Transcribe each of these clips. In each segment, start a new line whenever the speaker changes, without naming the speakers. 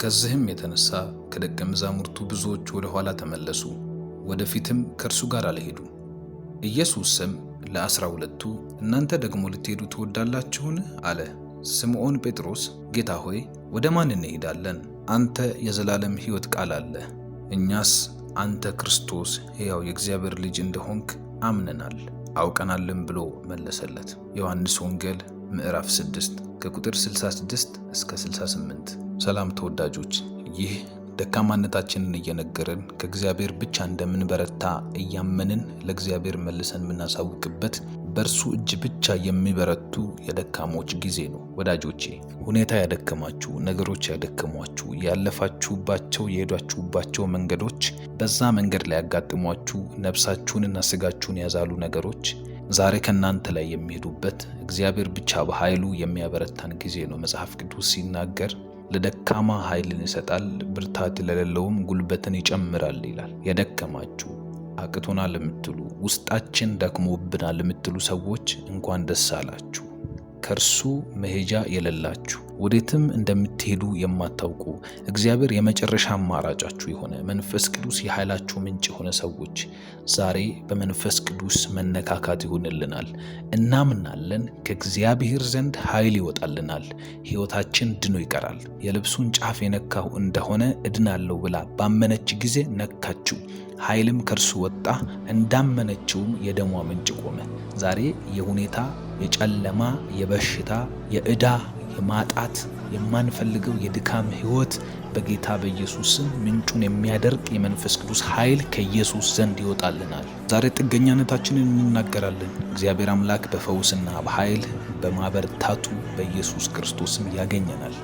ከዚህም የተነሳ ከደቀ መዛሙርቱ ብዙዎች ወደ ኋላ ተመለሱ፣ ወደፊትም ከእርሱ ጋር አልሄዱም። ኢየሱስም ለ12ቱ እናንተ ደግሞ ልትሄዱ ትወዳላችሁን? አለ። ስምዖን ጴጥሮስ ጌታ ሆይ ወደ ማን እንሄዳለን? አንተ የዘላለም ሕይወት ቃል አለህ። እኛስ አንተ ክርስቶስ ሕያው የእግዚአብሔር ልጅ እንደሆንክ አምነናል አውቀናልም ብሎ መለሰለት። ዮሐንስ ወንጌል ምዕራፍ 6 ከቁጥር 66 እስከ 68። ሰላም ተወዳጆች፣ ይህ ደካማነታችንን እየነገርን ከእግዚአብሔር ብቻ እንደምንበረታ እያመንን ለእግዚአብሔር መልሰን የምናሳውቅበት በእርሱ እጅ ብቻ የሚበረቱ የደካሞች ጊዜ ነው። ወዳጆቼ፣ ሁኔታ ያደከማችሁ፣ ነገሮች ያደከሟችሁ፣ ያለፋችሁባቸው የሄዷችሁባቸው መንገዶች፣ በዛ መንገድ ላይ ያጋጥሟችሁ ነፍሳችሁንና ስጋችሁን ያዛሉ ነገሮች ዛሬ ከናንተ ላይ የሚሄዱበት እግዚአብሔር ብቻ በኃይሉ የሚያበረታን ጊዜ ነው። መጽሐፍ ቅዱስ ሲናገር ለደካማ ኃይልን ይሰጣል፣ ብርታት ለሌለውም ጉልበትን ይጨምራል ይላል። የደከማችሁ አቅቶናል ለምትሉ፣ ውስጣችን ደክሞብናል ለምትሉ ሰዎች እንኳን ደስ አላችሁ። ከእርሱ መሄጃ የሌላችሁ፣ ወዴትም እንደምትሄዱ የማታውቁ፣ እግዚአብሔር የመጨረሻ አማራጫችሁ የሆነ መንፈስ ቅዱስ የኃይላችሁ ምንጭ የሆነ ሰዎች ዛሬ በመንፈስ ቅዱስ መነካካት ይሆንልናል። እናምናለን፣ ከእግዚአብሔር ዘንድ ኃይል ይወጣልናል። ሕይወታችን ድኖ ይቀራል። የልብሱን ጫፍ የነካሁ እንደሆነ እድናለሁ ብላ ባመነች ጊዜ ነካችው፣ ኃይልም ከእርሱ ወጣ፣ እንዳመነችውም የደሟ ምንጭ ቆመ። ዛሬ የሁኔታ የጨለማ የበሽታ የዕዳ የማጣት የማንፈልገው የድካም ሕይወት በጌታ በኢየሱስ ስም ምንጩን የሚያደርቅ የመንፈስ ቅዱስ ኃይል ከኢየሱስ ዘንድ ይወጣልናል። ዛሬ ጥገኛነታችንን እንናገራለን። እግዚአብሔር አምላክ በፈውስና በኃይል በማበርታቱ በኢየሱስ ክርስቶስም ያገኘናል።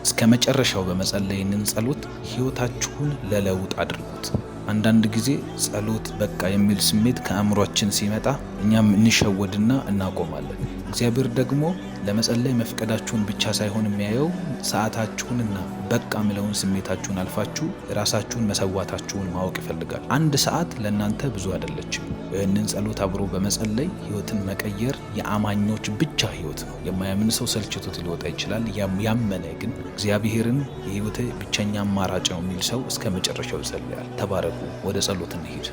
እስከ መጨረሻው በመጸለይንን ጸሎት ሕይወታችሁን ለለውጥ አድርጉት። አንዳንድ ጊዜ ጸሎት በቃ የሚል ስሜት ከአእምሯችን ሲመጣ እኛም እንሸወድና እናቆማለን። እግዚአብሔር ደግሞ ለመጸለይ መፍቀዳችሁን ብቻ ሳይሆን የሚያየው ሰዓታችሁንና በቃ የሚለውን ስሜታችሁን አልፋችሁ ራሳችሁን መሰዋታችሁን ማወቅ ይፈልጋል። አንድ ሰዓት ለእናንተ ብዙ አይደለችም። ይህንን ጸሎት አብሮ በመጸለይ ሕይወትን መቀየር የአማኞች ብቻ ሕይወት ነው። የማያምን ሰው ሰልችቶት ሊወጣ ይችላል። ያመነ ግን እግዚአብሔርን የሕይወቴ ብቸኛ አማራጭ ነው የሚል ሰው እስከ መጨረሻው ይጸልያል። ተባረኩ። ወደ ጸሎት እንሂድ።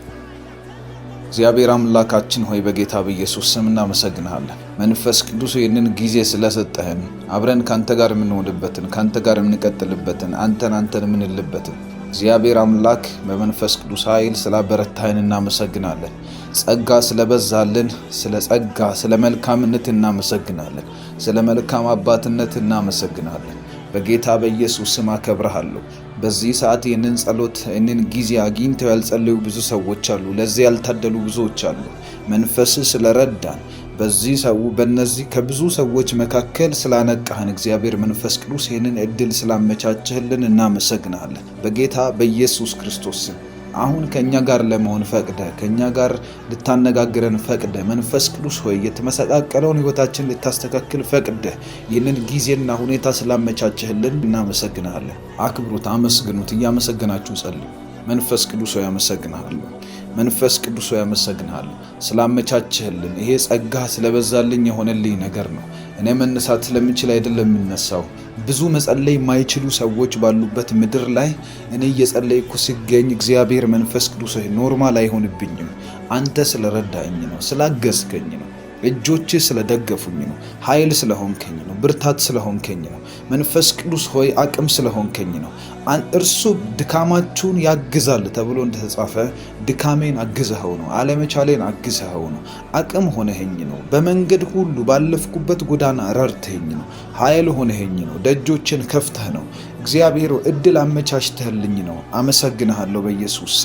እግዚአብሔር አምላካችን ሆይ በጌታ በኢየሱስ ስም እናመሰግናለን። መንፈስ ቅዱስ ይህንን ጊዜ ስለሰጠህን አብረን ካንተ ጋር የምንሆንበትን ካንተ ጋር የምንቀጥልበትን አንተን የምንልበትን እግዚአብሔር አምላክ በመንፈስ ቅዱስ ኃይል ስላበረታህን እናመሰግናለን። ጸጋ ስለበዛልን ስለ ጸጋ ስለ መልካምነት እናመሰግናለን። ስለ መልካም አባትነት እናመሰግናለን። በጌታ በኢየሱስ ስም አከብረሃለሁ። በዚህ ሰዓት ይህንን ጸሎት ይህንን ጊዜ አግኝተው ያልጸለዩ ብዙ ሰዎች አሉ። ለዚህ ያልታደሉ ብዙዎች አሉ። መንፈስ ስለረዳን በእነዚህ ከብዙ ሰዎች መካከል ስላነቃህን እግዚአብሔር መንፈስ ቅዱስ ይህንን እድል ስላመቻቸህልን እናመሰግናለን። በጌታ በኢየሱስ ክርስቶስ ስም አሁን ከኛ ጋር ለመሆን ፈቅደ ከኛ ጋር ልታነጋግረን ፈቅደ መንፈስ ቅዱስ ሆይ የተመሰቃቀለውን ሕይወታችን ልታስተካክል ፈቅደ ይህንን ጊዜና ሁኔታ ስላመቻቸህልን እናመሰግናለን። አክብሩት፣ አመስግኑት። እያመሰገናችሁ ጸልዩ። መንፈስ ቅዱስ ሆይ አመሰግናለሁ። መንፈስ ቅዱስ ሆይ አመሰግናለሁ ስላመቻቸህልን። ይሄ ጸጋ ስለበዛልኝ የሆነልኝ ነገር ነው። እኔ መነሳት ስለምችል አይደለም የምነሳው። ብዙ መጸለይ የማይችሉ ሰዎች ባሉበት ምድር ላይ እኔ እየጸለይኩ ሲገኝ እግዚአብሔር መንፈስ ቅዱስ ሆይ ኖርማል አይሆንብኝም። አንተ ስለረዳኝ ነው፣ ስላገዝከኝ ነው፣ እጆች ስለደገፉኝ ነው፣ ኃይል ስለሆንከኝ ነው፣ ብርታት ስለሆንከኝ ነው። መንፈስ ቅዱስ ሆይ አቅም ስለሆንከኝ ነው። እርሱ ድካማችሁን ያግዛል ተብሎ እንደተጻፈ ድካሜን አግዘኸው ነው፣ አለመቻሌን አግዘኸው ነው፣ አቅም ሆነኸኝ ነው። በመንገድ ሁሉ ባለፍኩበት ጎዳና ረድተኸኝ ነው፣ ኃይል ሆነኸኝ ነው፣ ደጆችን ከፍተህ ነው። እግዚአብሔር እድል አመቻችተህልኝ ነው። አመሰግንሃለሁ። በኢየሱስ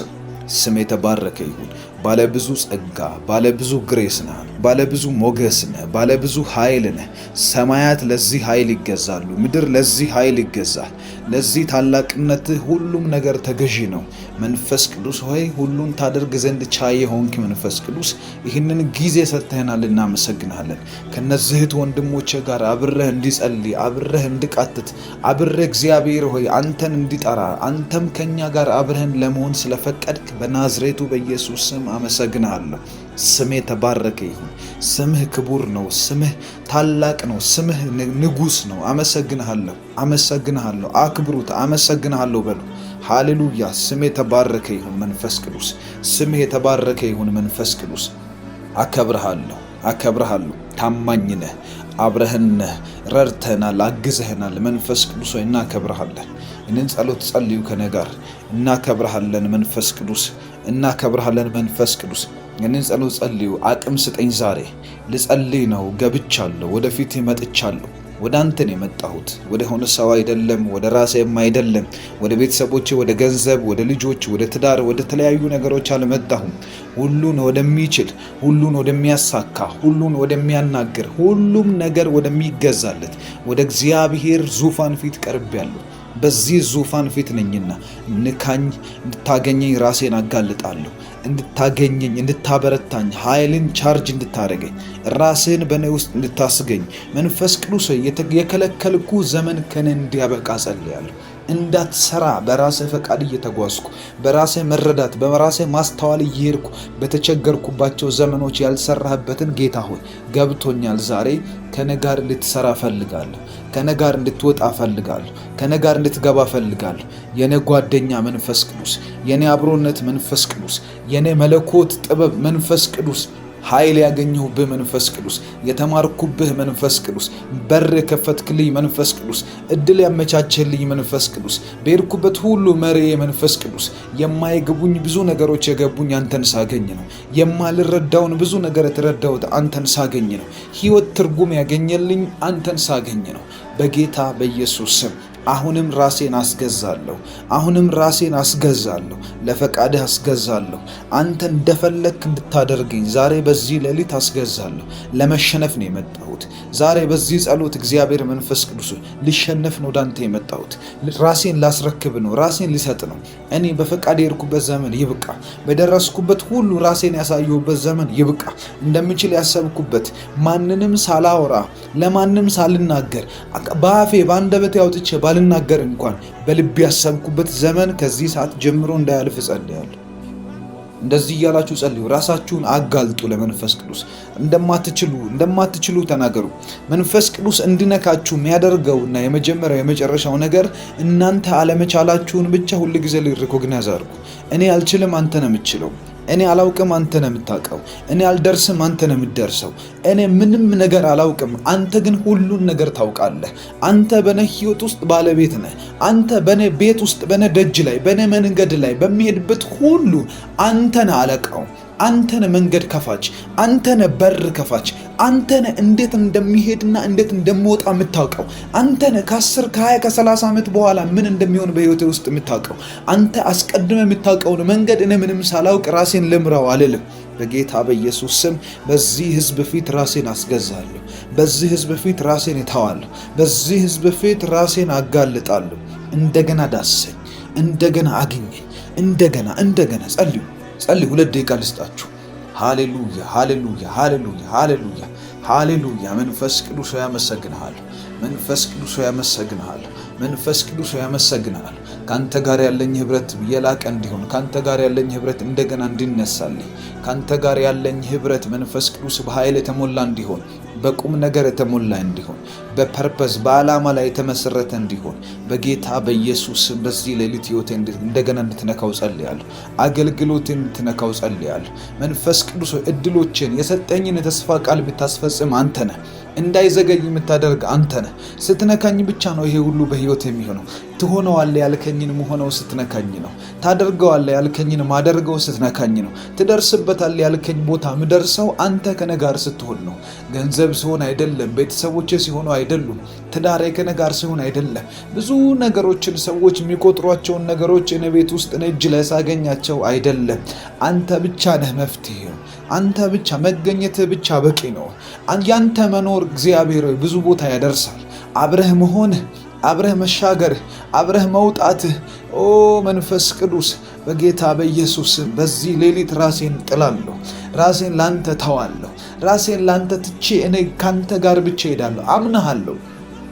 ስም የተባረከ ይሁን። ባለብዙ ጸጋ፣ ባለብዙ ግሬስ ነህ፣ ባለብዙ ሞገስ ነህ፣ ባለብዙ ኃይል ነህ። ሰማያት ለዚህ ኃይል ይገዛሉ፣ ምድር ለዚህ ኃይል ይገዛል። ለዚህ ታላቅነትህ ሁሉም ነገር ተገዢ ነው። መንፈስ ቅዱስ ሆይ ሁሉን ታደርግ ዘንድ ቻይ የሆንክ መንፈስ ቅዱስ ይህንን ጊዜ ሰጥተህናል፣ እናመሰግናለን። ከነዚህ ወንድሞቼ ጋር አብረህ እንዲጸልይ፣ አብረህ እንድቃትት፣ አብረህ እግዚአብሔር ሆይ አንተን እንዲጠራ፣ አንተም ከኛ ጋር አብረህን ለመሆን ስለፈቀድክ በናዝሬቱ በኢየሱስ ስም አመሰግናለሁ። ስምህ የተባረከ ይሁን። ስምህ ክቡር ነው። ስምህ ታላቅ ነው። ስምህ ንጉሥ ነው። አመሰግንሃለሁ፣ አመሰግንሃለሁ። አክብሩት። አመሰግንሃለሁ በሉ። ሃሌሉያ። ስምህ የተባረከ ይሁን መንፈስ ቅዱስ። ስምህ የተባረከ ይሁን መንፈስ ቅዱስ። አከብርሃለሁ፣ አከብርሃለሁ። ታማኝ ነህ፣ አብረህን ነህ፣ ረድተናል፣ አግዘህናል። መንፈስ ቅዱስ ሆይ እናከብርሃለን። ይህንን ጸሎት ጸልዩ ከኔ ጋር። እናከብርሃለን መንፈስ ቅዱስ፣ እናከብርሃለን መንፈስ ቅዱስ። ይህንን ጸሎት ጸልዩ። አቅም ስጠኝ ዛሬ ልጸልይ ነው። ገብቻለሁ፣ ወደፊት መጥቻለሁ። ወደ አንተን የመጣሁት ወደ ሆነ ሰው አይደለም፣ ወደ ራሴም አይደለም፣ ወደ ቤተሰቦቼ፣ ወደ ገንዘብ፣ ወደ ልጆች፣ ወደ ትዳር፣ ወደ ተለያዩ ነገሮች አልመጣሁም። ሁሉን ወደሚችል፣ ሁሉን ወደሚያሳካ፣ ሁሉን ወደሚያናግር፣ ሁሉም ነገር ወደሚገዛለት ወደ እግዚአብሔር ዙፋን ፊት ቀርቤያለሁ። በዚህ ዙፋን ፊት ነኝና ንካኝ፣ እንድታገኘኝ ራሴን አጋልጣለሁ። እንድታገኘኝ፣ እንድታበረታኝ፣ ኃይልን ቻርጅ እንድታደርገኝ፣ ራስህን በእኔ ውስጥ እንድታስገኝ መንፈስ ቅዱስ የከለከልኩ ዘመን ከኔ እንዲያበቃ ጸልያለሁ። እንዳትሰራ በራስህ ፈቃድ እየተጓዝኩ በራስህ መረዳት በራስህ ማስተዋል እየሄድኩ በተቸገርኩባቸው ዘመኖች ያልሰራህበትን ጌታ ሆይ ገብቶኛል። ዛሬ ከኔ ጋር እንድትሰራ ፈልጋለሁ። ከኔ ጋር እንድትወጣ ፈልጋለሁ። ከኔ ጋር እንድትገባ ፈልጋለሁ። የኔ ጓደኛ መንፈስ ቅዱስ፣ የኔ አብሮነት መንፈስ ቅዱስ፣ የኔ መለኮት ጥበብ መንፈስ ቅዱስ፣ ኃይል ያገኘሁብህ መንፈስ ቅዱስ፣ የተማርኩብህ መንፈስ ቅዱስ፣ በር የከፈትክልኝ መንፈስ ቅዱስ፣ እድል ያመቻችልኝ መንፈስ ቅዱስ፣ በሄድኩበት ሁሉ መሪ መንፈስ ቅዱስ። የማይገቡኝ ብዙ ነገሮች የገቡኝ አንተን ሳገኝ ነው። የማልረዳውን ብዙ ነገር የተረዳሁት አንተን ሳገኝ ነው። ሕይወት ትርጉም ያገኘልኝ አንተን ሳገኝ ነው። በጌታ በኢየሱስ ስም አሁንም ራሴን አስገዛለሁ። አሁንም ራሴን አስገዛለሁ። ለፈቃድህ አስገዛለሁ። አንተ እንደፈለክ እንድታደርገኝ ዛሬ በዚህ ሌሊት አስገዛለሁ። ለመሸነፍ ነው የመጣሁት። ዛሬ በዚህ ጸሎት እግዚአብሔር መንፈስ ቅዱስ ልሸነፍ ነው ወዳንተ የመጣሁት። ራሴን ላስረክብ ነው። ራሴን ልሰጥ ነው። እኔ በፈቃድ የሄድኩበት ዘመን ይብቃ። በደረስኩበት ሁሉ ራሴን ያሳየሁበት ዘመን ይብቃ። እንደምችል ያሰብኩበት ማንንም ሳላወራ ለማንም ሳልናገር በአፌ በአንደበቴ አውጥቼ ባልናገር እንኳን በልቤ ያሰብኩበት ዘመን ከዚህ ሰዓት ጀምሮ እንዳያልፍ ጸልያለሁ። እንደዚህ እያላችሁ ጸልዩ። ራሳችሁን አጋልጡ ለመንፈስ ቅዱስ። እንደማትችሉ ተናገሩ። መንፈስ ቅዱስ እንዲነካችሁ የሚያደርገውና የመጀመሪያው የመጨረሻው ነገር እናንተ አለመቻላችሁን ብቻ ሁል ጊዜ ሪኮግናይዝ አድርጉ። እኔ አልችልም፣ አንተ ነው የምትችለው። እኔ አላውቅም፣ አንተ ነው የምታውቀው። እኔ አልደርስም፣ አንተ ነው የምትደርሰው። እኔ ምንም ነገር አላውቅም፣ አንተ ግን ሁሉን ነገር ታውቃለህ። አንተ በኔ ሕይወት ውስጥ ባለቤት ነህ። አንተ በኔ ቤት ውስጥ፣ በኔ ደጅ ላይ፣ በኔ መንገድ ላይ በሚሄድበት ሁሉ አንተ ነህ አለቃው። አንተ ነህ መንገድ ከፋች። አንተ ነህ በር ከፋች። አንተ ነህ እንዴት እንደሚሄድና እንዴት እንደምወጣ የምታውቀው። አንተ ነህ ከ10 ከ20 ከ30 ዓመት በኋላ ምን እንደሚሆን በህይወቴ ውስጥ የምታውቀው። አንተ አስቀድመህ የምታውቀውን መንገድ እኔ ምንም ሳላውቅ ራሴን ልምራው አልልም። በጌታ በኢየሱስ ስም በዚህ ህዝብ ፊት ራሴን አስገዛለሁ። በዚህ ህዝብ ፊት ራሴን እተዋለሁ። በዚህ ህዝብ ፊት ራሴን አጋልጣለሁ። እንደገና ዳሰኝ፣ እንደገና አግኘኝ፣ እንደገና ጸልዩ። 2 ደቂቃ ልስጣችሁ። ሃሌሉያ፣ ሃሌሉያ፣ ሃሌሉያ፣ ሃሌሉያ፣ ሃሌሉያ። መንፈስ ቅዱስ ያመሰግንሃል። መንፈስ ቅዱስ ያመሰግንሃል። መንፈስ ቅዱስ ያመሰግንሃል። ካንተ ጋር ያለኝ ህብረት የላቀ እንዲሆን፣ ካንተ ጋር ያለኝ ህብረት እንደገና እንዲነሳልኝ፣ ካንተ ጋር ያለኝ ህብረት መንፈስ ቅዱስ በኃይል የተሞላ እንዲሆን፣ በቁም ነገር የተሞላ እንዲሆን፣ በፐርፐስ በዓላማ ላይ የተመሰረተ እንዲሆን በጌታ በኢየሱስ በዚህ ሌሊት ህይወቴ እንደገና እንድትነካው ጸልያለሁ። አገልግሎቴን እንድትነካው ጸልያለሁ። መንፈስ ቅዱስ እድሎችን የሰጠኝን የተስፋ ቃል ብታስፈጽም አንተ ነህ። እንዳይዘገይ የምታደርግ አንተ ነህ። ስትነካኝ ብቻ ነው ይሄ ሁሉ በህይወት የሚሆነው። ትሆነዋለህ ያልከኝን መሆነው ስትነካኝ ነው። ታደርገዋለህ ያልከኝን ማደርገው ስትነካኝ ነው። ትደርስበታለህ ያልከኝ ቦታ ምደርሰው አንተ ከኔ ጋር ስትሆን ነው። ገንዘብ ሲሆን አይደለም፣ ቤተሰቦቼ ሲሆኑ አይደሉም፣ ትዳሬ ከኔ ጋር ሲሆን አይደለም። ብዙ ነገሮችን ሰዎች የሚቆጥሯቸውን ነገሮች እኔ ቤት ውስጥ እኔ እጅ ላይ ሳገኛቸው አይደለም። አንተ ብቻ ነህ መፍትሄው። አንተ ብቻ መገኘትህ ብቻ በቂ ነው። ያንተ መኖር እግዚአብሔር ብዙ ቦታ ያደርሳል። አብረህ መሆንህ፣ አብረህ መሻገርህ፣ አብረህ መውጣትህ ኦ መንፈስ ቅዱስ በጌታ በኢየሱስ በዚህ ሌሊት ራሴን ጥላለሁ። ራሴን ላንተ ተዋለሁ። ራሴን ላንተ ትቼ እኔ ካንተ ጋር ብቻ ሄዳለሁ። አምናለሁ።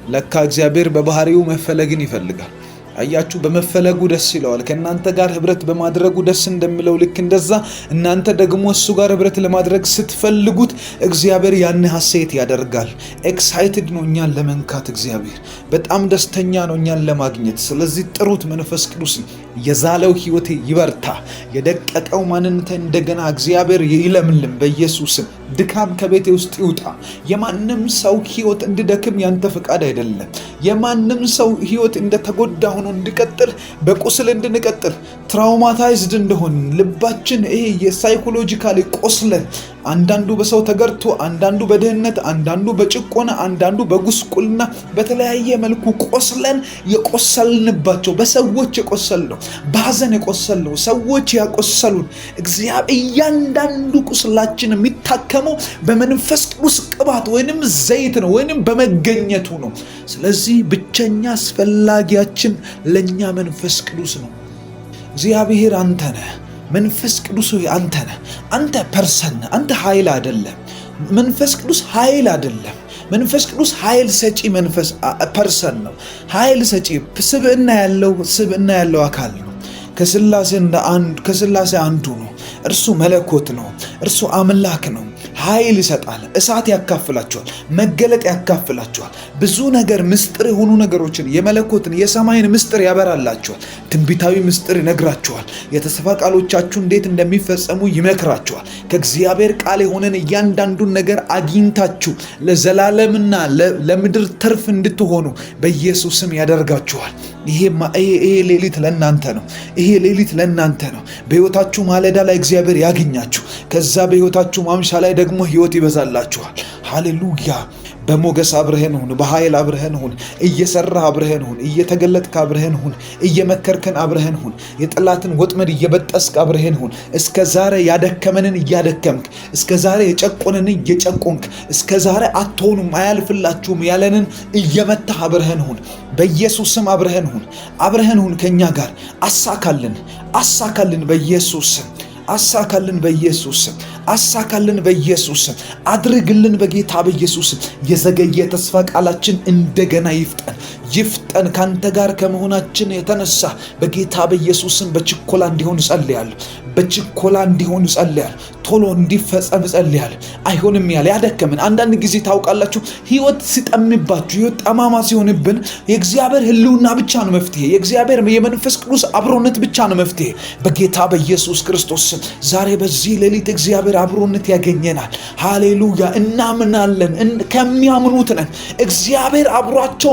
ለካ እግዚአብሔር በባህሪው መፈለግን ይፈልጋል። አያችሁ፣ በመፈለጉ ደስ ይለዋል። ከእናንተ ጋር ህብረት በማድረጉ ደስ እንደሚለው ልክ እንደዛ እናንተ ደግሞ እሱ ጋር ህብረት ለማድረግ ስትፈልጉት እግዚአብሔር ያን ሐሴት ያደርጋል። ኤክሳይትድ ነው እኛን ለመንካት። እግዚአብሔር በጣም ደስተኛ ነው እኛን ለማግኘት። ስለዚህ ጥሩት መንፈስ ቅዱስ። የዛለው ህይወቴ ይበርታ፣ የደቀቀው ማንነቴ እንደገና እግዚአብሔር ይለምልም በኢየሱስም። ድካም ከቤቴ ውስጥ ይውጣ። የማንም ሰው ህይወት እንዲደክም ያንተ ፈቃድ አይደለም። የማንም ሰው ህይወት እንደተጎዳ ሆኖ እንዲቀጥል፣ በቁስል እንድንቀጥል፣ ትራውማታይዝድ እንደሆን ልባችን ይሄ የሳይኮሎጂካሊ ቆስለን፣ አንዳንዱ በሰው ተገርቶ፣ አንዳንዱ በድህነት፣ አንዳንዱ በጭቆና፣ አንዳንዱ በጉስቁልና በተለያየ መልኩ ቆስለን የቆሰልንባቸው በሰዎች የቆሰልነው በሐዘን የቆሰልነው ሰዎች ያቆሰሉን እግዚአብሔር እያንዳንዱ ቁስላችን የሚታከመው በመንፈስ ቅዱስ ቅባት ወይንም ዘይት ነው ወይንም በመገኘቱ ነው። ስለዚህ ብቸኛ አስፈላጊያችን ለኛ መንፈስ ቅዱስ ነው። እግዚአብሔር አንተ ነህ። መንፈስ ቅዱስ አንተ ነህ። አንተ ፐርሰን፣ አንተ ኃይል አይደለም። መንፈስ ቅዱስ ኃይል አይደለም። መንፈስ ቅዱስ ኃይል ሰጪ መንፈስ ፐርሰን ነው። ኃይል ሰጪ ስብዕና ያለው አካል ነው። ከስላሴ አንዱ ነው። እርሱ መለኮት ነው። እርሱ አምላክ ነው። ኃይል ይሰጣል። እሳት ያካፍላቸዋል። መገለጥ ያካፍላቸዋል። ብዙ ነገር ምስጢር የሆኑ ነገሮችን የመለኮትን የሰማይን ምስጢር ያበራላቸዋል። ትንቢታዊ ምስጢር ይነግራቸዋል። የተስፋ ቃሎቻችሁ እንዴት እንደሚፈጸሙ ይመክራቸዋል። ከእግዚአብሔር ቃል የሆነን እያንዳንዱን ነገር አግኝታችሁ ለዘላለምና ለምድር ትርፍ እንድትሆኑ በኢየሱስም ያደርጋችኋል። ይሄ ሌሊት ለእናንተ ነው። ይሄ ሌሊት ለእናንተ ነው። በሕይወታችሁ ማለዳ ላይ እግዚአብሔር ያገኛችሁ። ከዛ በሕይወታችሁ ማምሻ ላይ ደግሞ ሕይወት ይበዛላችኋል። ሃሌሉያ። በሞገስ አብረህን ሁን። በኃይል አብረህን ሁን። እየሰራህ አብረህን ሁን። እየተገለጥክ አብረህን ሁን። እየመከርከን አብረህን ሁን። የጠላትን ወጥመድ እየበጠስክ አብረህን ሁን። እስከ ዛሬ ያደከመንን እያደከምክ፣ እስከ ዛሬ የጨቆነንን እየጨቆንክ፣ እስከ ዛሬ አትሆኑም አያልፍላችሁም ያለንን እየመታህ አብረህን ሁን። በኢየሱስ ስም አብረህን ሁን። አብረህን ሁን ከኛ ጋር። አሳካልን በኢየሱስ ስም። አሳካልን በኢየሱስ ስም። አሳካልን በኢየሱስ ስም። አድርግልን በጌታ በኢየሱስ ስም። የዘገየ ተስፋ ቃላችን እንደገና ይፍጠን። ካንተ ጋር ከመሆናችን የተነሳ በጌታ በኢየሱስ ስም በችኮላ እንዲሆን ጸልያለሁ። ቶሎ እንዲፈጸም ጸልያለሁ። አይሆንም ያለ ያደከምን አንዳንድ ጊዜ ታውቃላችሁ፣ ህይወት ሲጠምባችሁ፣ ህይወት ጠማማ ሲሆንብን የእግዚአብሔር ህልውና ብቻ ነው መፍትሄ። የእግዚአብሔር የመንፈስ ቅዱስ አብሮነት ብቻ ነው መፍትሄ። በጌታ በኢየሱስ ክርስቶስ ስም ዛሬ በዚህ ሌሊት እግዚአብሔር አብሮነት ያገኘናል። ሃሌሉያ። እናምናለን። ከሚያምኑት ነን። እግዚአብሔር አብሯቸው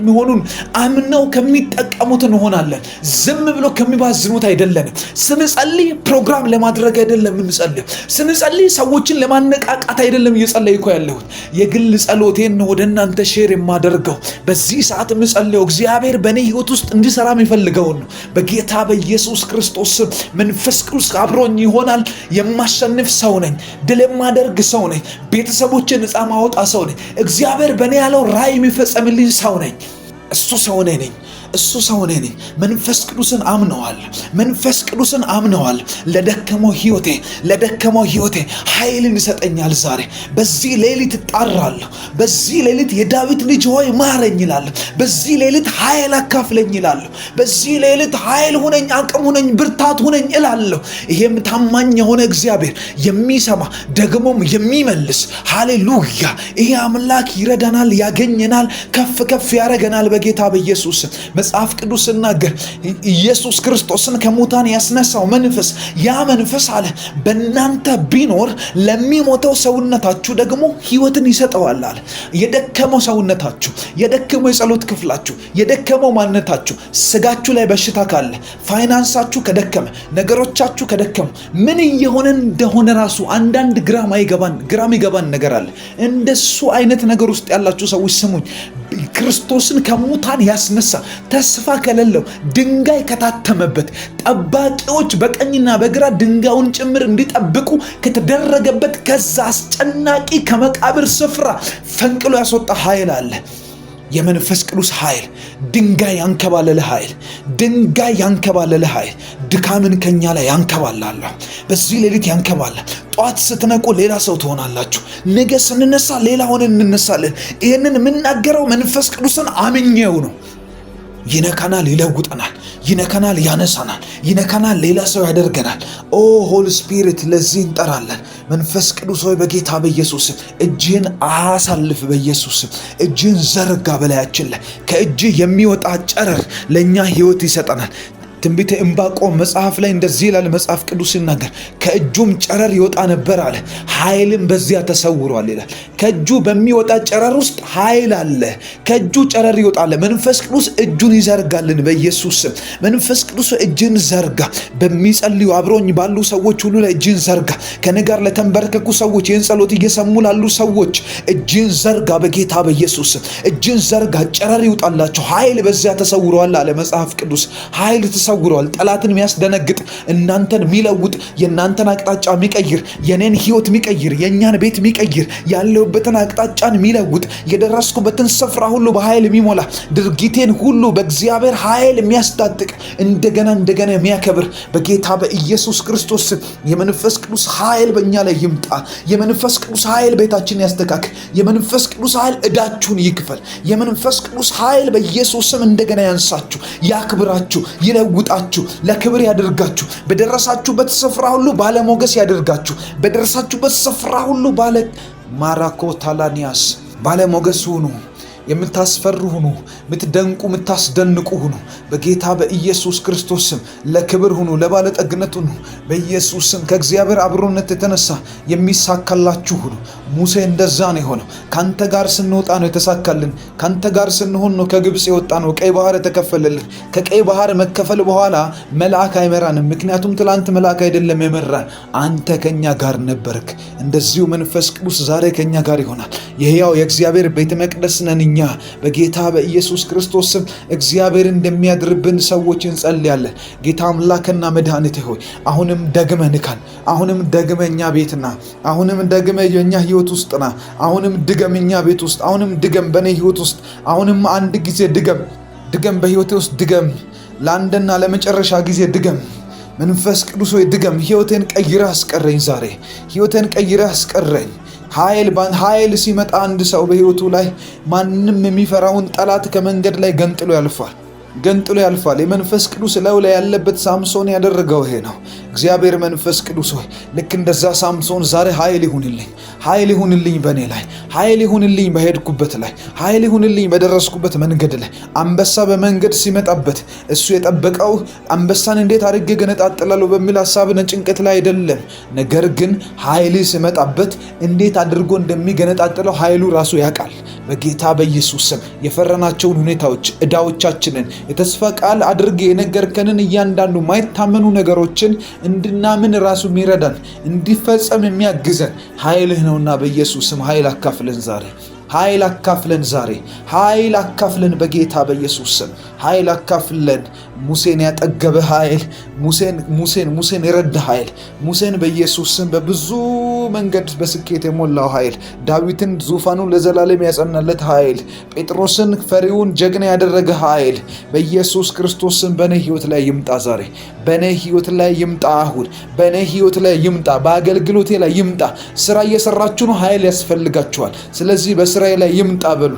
መሆኑን አምነው ከሚጠቀሙት እንሆናለን። ዝም ብሎ ከሚባዝኑት አይደለንም። ስንጸልይ ፕሮግራም ለማድረግ አይደለም እንጸልይ። ስንጸልይ ሰዎችን ለማነቃቃት አይደለም እየጸለይኩ ያለሁት። የግል ጸሎቴን ነው ወደ እናንተ ሼር የማደርገው። በዚህ ሰዓት የምጸልየው እግዚአብሔር በእኔ ህይወት ውስጥ እንዲሰራ የሚፈልገውን ነው። በጌታ በኢየሱስ ክርስቶስ መንፈስ ቅዱስ አብሮኝ ይሆናል። የማሸንፍ ሰው ነኝ። ድል የማደርግ ሰው ነኝ። ቤተሰቦችን ነፃ ማውጣ ሰው ነኝ። እግዚአብሔር በእኔ ያለው ራእይ የሚፈጸምልኝ ሰው ነኝ። እሱ ሰው ነኝ። መንፈስ ቅዱስን አምነዋል። ለደከመው ህይወቴ ኃይልን ይሰጠኛል። ዛሬ በዚህ ሌሊት እጣራለሁ። በዚህ ሌሊት የዳዊት ልጅ ሆይ ማረኝ እላለሁ። በዚህ ሌሊት ኃይል አካፍለኝ እላለሁ። በዚህ ሌሊት ኃይል ሁነኝ፣ አቅም ሁነኝ፣ ብርታት ሁነኝ እላለሁ። ይሄም ታማኝ የሆነ እግዚአብሔር የሚሰማ ደግሞም የሚመልስ ሃሌሉያ። ይሄ አምላክ ይረዳናል፣ ያገኘናል፣ ከፍ ያረገናል በጌታ በኢየሱስ መጽሐፍ ቅዱስ ሲናገር ኢየሱስ ክርስቶስን ከሙታን ያስነሳው መንፈስ ያ መንፈስ አለ በእናንተ ቢኖር ለሚሞተው ሰውነታችሁ ደግሞ ህይወትን ይሰጠዋል አለ። የደከመው ሰውነታችሁ፣ የደከመው የጸሎት ክፍላችሁ፣ የደከመው ማንነታችሁ፣ ስጋችሁ ላይ በሽታ ካለ፣ ፋይናንሳችሁ ከደከመ፣ ነገሮቻችሁ ከደከሙ፣ ምን እየሆነ እንደሆነ ራሱ አንዳንድ ግራም ይገባን ነገር አለ። እንደሱ አይነት ነገር ውስጥ ያላችሁ ሰዎች ስሙኝ። ክርስቶስን ከሙታን ያስነሳ ተስፋ ከሌለው ድንጋይ ከታተመበት ጠባቂዎች በቀኝና በግራ ድንጋዩን ጭምር እንዲጠብቁ ከተደረገበት ከዛ አስጨናቂ ከመቃብር ስፍራ ፈንቅሎ ያስወጣ ኃይል አለ። የመንፈስ ቅዱስ ኃይል፣ ድንጋይ ያንከባለለ ኃይል ድካምን ከኛ ላይ ያንከባላል። በዚህ ሌሊት ያንከባላል። ጧት ስትነቁ ሌላ ሰው ትሆናላችሁ። ነገ ስንነሳ ሌላ ሆነን እንነሳለን። ይህንን የምናገረው መንፈስ ቅዱስን አምኜው ነው። ይነካናል፣ ይለውጠናል፣ ይነካናል፣ ያነሳናል፣ ይነካናል፣ ሌላ ሰው ያደርገናል። ኦ ሆሊ ስፒሪት ለዚህ እንጠራለን። መንፈስ ቅዱስ ሆይ በጌታ በኢየሱስ እጅህን አሳልፍ፣ በኢየሱስ እጅህን ዘርጋ በላያችን ላይ። ከእጅህ የሚወጣ ጨረር ለእኛ ሕይወት ይሰጠናል። ትንቢተ ዕንባቆም መጽሐፍ ላይ እንደዚህ ይላል መጽሐፍ ቅዱስ ሲናገር፣ ከእጁም ጨረር ይወጣ ነበር አለ፣ ኃይልም በዚያ ተሰውሯል ይላል። ከእጁ በሚወጣ ጨረር ውስጥ ኃይል አለ። ከእጁ ጨረር ይወጣል። መንፈስ ቅዱስ እጁን ይዘርጋልን በኢየሱስ ስም። መንፈስ ቅዱስ እጅን ዘርጋ። በሚጸልዩ አብሮኝ ባሉ ሰዎች ሁሉ ላይ እጅን ዘርጋ። ከኔ ጋር ለተንበረከኩ ሰዎች፣ ይህን ጸሎት እየሰሙ ላሉ ሰዎች እጅን ዘርጋ በጌታ በኢየሱስ ስም። እጅን ዘርጋ፣ ጨረር ይውጣላቸው። ኃይል በዚያ ተሰውሯል አለ መጽሐፍ ቅዱስ። ኃይል ተሰውሯል። ጠላትን የሚያስደነግጥ፣ እናንተን የሚለውጥ፣ የእናንተን አቅጣጫ የሚቀይር፣ የኔን ህይወት የሚቀይር፣ የእኛን ቤት የሚቀይር፣ ያለሁበትን አቅጣጫን የሚለውጥ፣ የደረስኩበትን ስፍራ ሁሉ በኃይል የሚሞላ፣ ድርጊቴን ሁሉ በእግዚአብሔር ኃይል የሚያስታጥቅ፣ እንደገና የሚያከብር በጌታ በኢየሱስ ክርስቶስ የመንፈስ ቅዱስ ኃይል በእኛ ላይ ይምጣ። የመንፈስ ቅዱስ ኃይል ቤታችን ያስተካክል። የመንፈስ ቅዱስ ኃይል ዕዳችሁን ይክፈል። የመንፈስ ቅዱስ ኃይል በኢየሱስ ስም እንደገና ያንሳችሁ፣ ያክብራችሁ፣ ይለውጣችሁ፣ ለክብር ያደርጋችሁ። በደረሳችሁበት ስፍራ ሁሉ ባለሞገስ ያደርጋችሁ። በደረሳችሁበት ስፍራ ሁሉ ማራኮ ታላኒያስ ባለሞገስ ሁኑ። የምታስፈሩ ሁኑ። የምትደንቁ የምታስደንቁ ሁኑ። በጌታ በኢየሱስ ክርስቶስ ስም ለክብር ሁኑ፣ ለባለጠግነት ሁኑ። በኢየሱስ ስም ከእግዚአብሔር አብሮነት የተነሳ የሚሳካላችሁ ሁኑ። ሙሴ እንደዛ ነው የሆነው። ካንተ ጋር ስንወጣ ነው የተሳካልን። ካንተ ጋር ስንሆን ነው ከግብፅ የወጣ ነው። ቀይ ባህር የተከፈለልን። ከቀይ ባህር መከፈል በኋላ መልአክ አይመራንም። ምክንያቱም ትላንት መልአክ አይደለም የመራን፣ አንተ ከኛ ጋር ነበርክ። እንደዚሁ መንፈስ ቅዱስ ዛሬ ከኛ ጋር ይሆናል። የሕያው የእግዚአብሔር ቤተ መቅደስ ነን እኛ። በጌታ በኢየሱስ ክርስቶስ ስም እግዚአብሔር እንደሚያድርብን ሰዎች እንጸልያለን። ጌታ አምላክና መድኃኒት ሆይ አሁንም ደግመ ንካን። አሁንም ደግመ እኛ ቤትና አሁንም ደግመ የኛ ህይወት ውስጥና አሁንም ድገም እኛ ቤት ውስጥ አሁንም ድገም በኔ ህይወት ውስጥ አሁንም አንድ ጊዜ ድገም በህይወቴ ውስጥ ድገም። ለአንድና ለመጨረሻ ጊዜ ድገም። መንፈስ ቅዱስ ሆይ ድገም። ህይወቴን ቀይረህ አስቀረኝ። ዛሬ ህይወቴን ቀይረህ አስቀረኝ። ኃይል ሲመጣ አንድ ሰው በህይወቱ ላይ ማንም የሚፈራውን ጠላት ከመንገድ ላይ ገንጥሎ ያልፋል። የመንፈስ ቅዱስ ላይ ያለበት ሳምሶን ያደረገው ይሄ ነው። እግዚአብሔር መንፈስ ቅዱስ ሆይ ልክ እንደዛ ሳምሶን ዛሬ ኃይል ይሁንልኝ በእኔ ላይ፣ ኃይል ይሁንልኝ በሄድኩበት ላይ፣ ኃይል ይሁንልኝ በደረስኩበት መንገድ ላይ። አንበሳ በመንገድ ሲመጣበት እሱ የጠበቀው አንበሳን እንዴት አድርጌ ገነጣጥላለሁ በሚል ሀሳብና ጭንቀት ላይ አይደለም። ነገር ግን ኃይል ሲመጣበት እንዴት አድርጎ እንደሚገነጣጥለው ኃይሉ ራሱ ያውቃል። በጌታ በኢየሱስ ስም የፈረናቸውን ሁኔታዎች፣ ዕዳዎቻችንን የተስፋ ቃል አድርጌ የነገርከንን እያንዳንዱ ማይታመኑ ነገሮችን እንድናምን ራሱ የሚረዳን እንዲፈጸም የሚያግዘን ኃይልህ ነውና በኢየሱስ ስም ኃይል አካፍለን ዛሬ። ኃይል አካፍለን በጌታ በኢየሱስ ስም ኃይል አካፍለን። ሙሴን ያጠገበ ኃይል፣ ሙሴን የረዳ ኃይል፣ ሙሴን በኢየሱስ ስም በብዙ መንገድ በስኬት የሞላው ኃይል፣ ዳዊትን ዙፋኑ ለዘላለም ያጸናለት ኃይል፣ ጴጥሮስን ፈሪውን ጀግና ያደረገ ኃይል በኢየሱስ ክርስቶስ ስም በኔ ህይወት ላይ ይምጣ ዛሬ። በኔ ህይወት ላይ ይምጣ አሁን። በኔ ህይወት ላይ ይምጣ። በአገልግሎቴ ላይ ይምጣ። ስራ እየሰራችሁ ነው፣ ኃይል ያስፈልጋችኋል። ስለዚህ በስራዬ ላይ ይምጣ በሉ።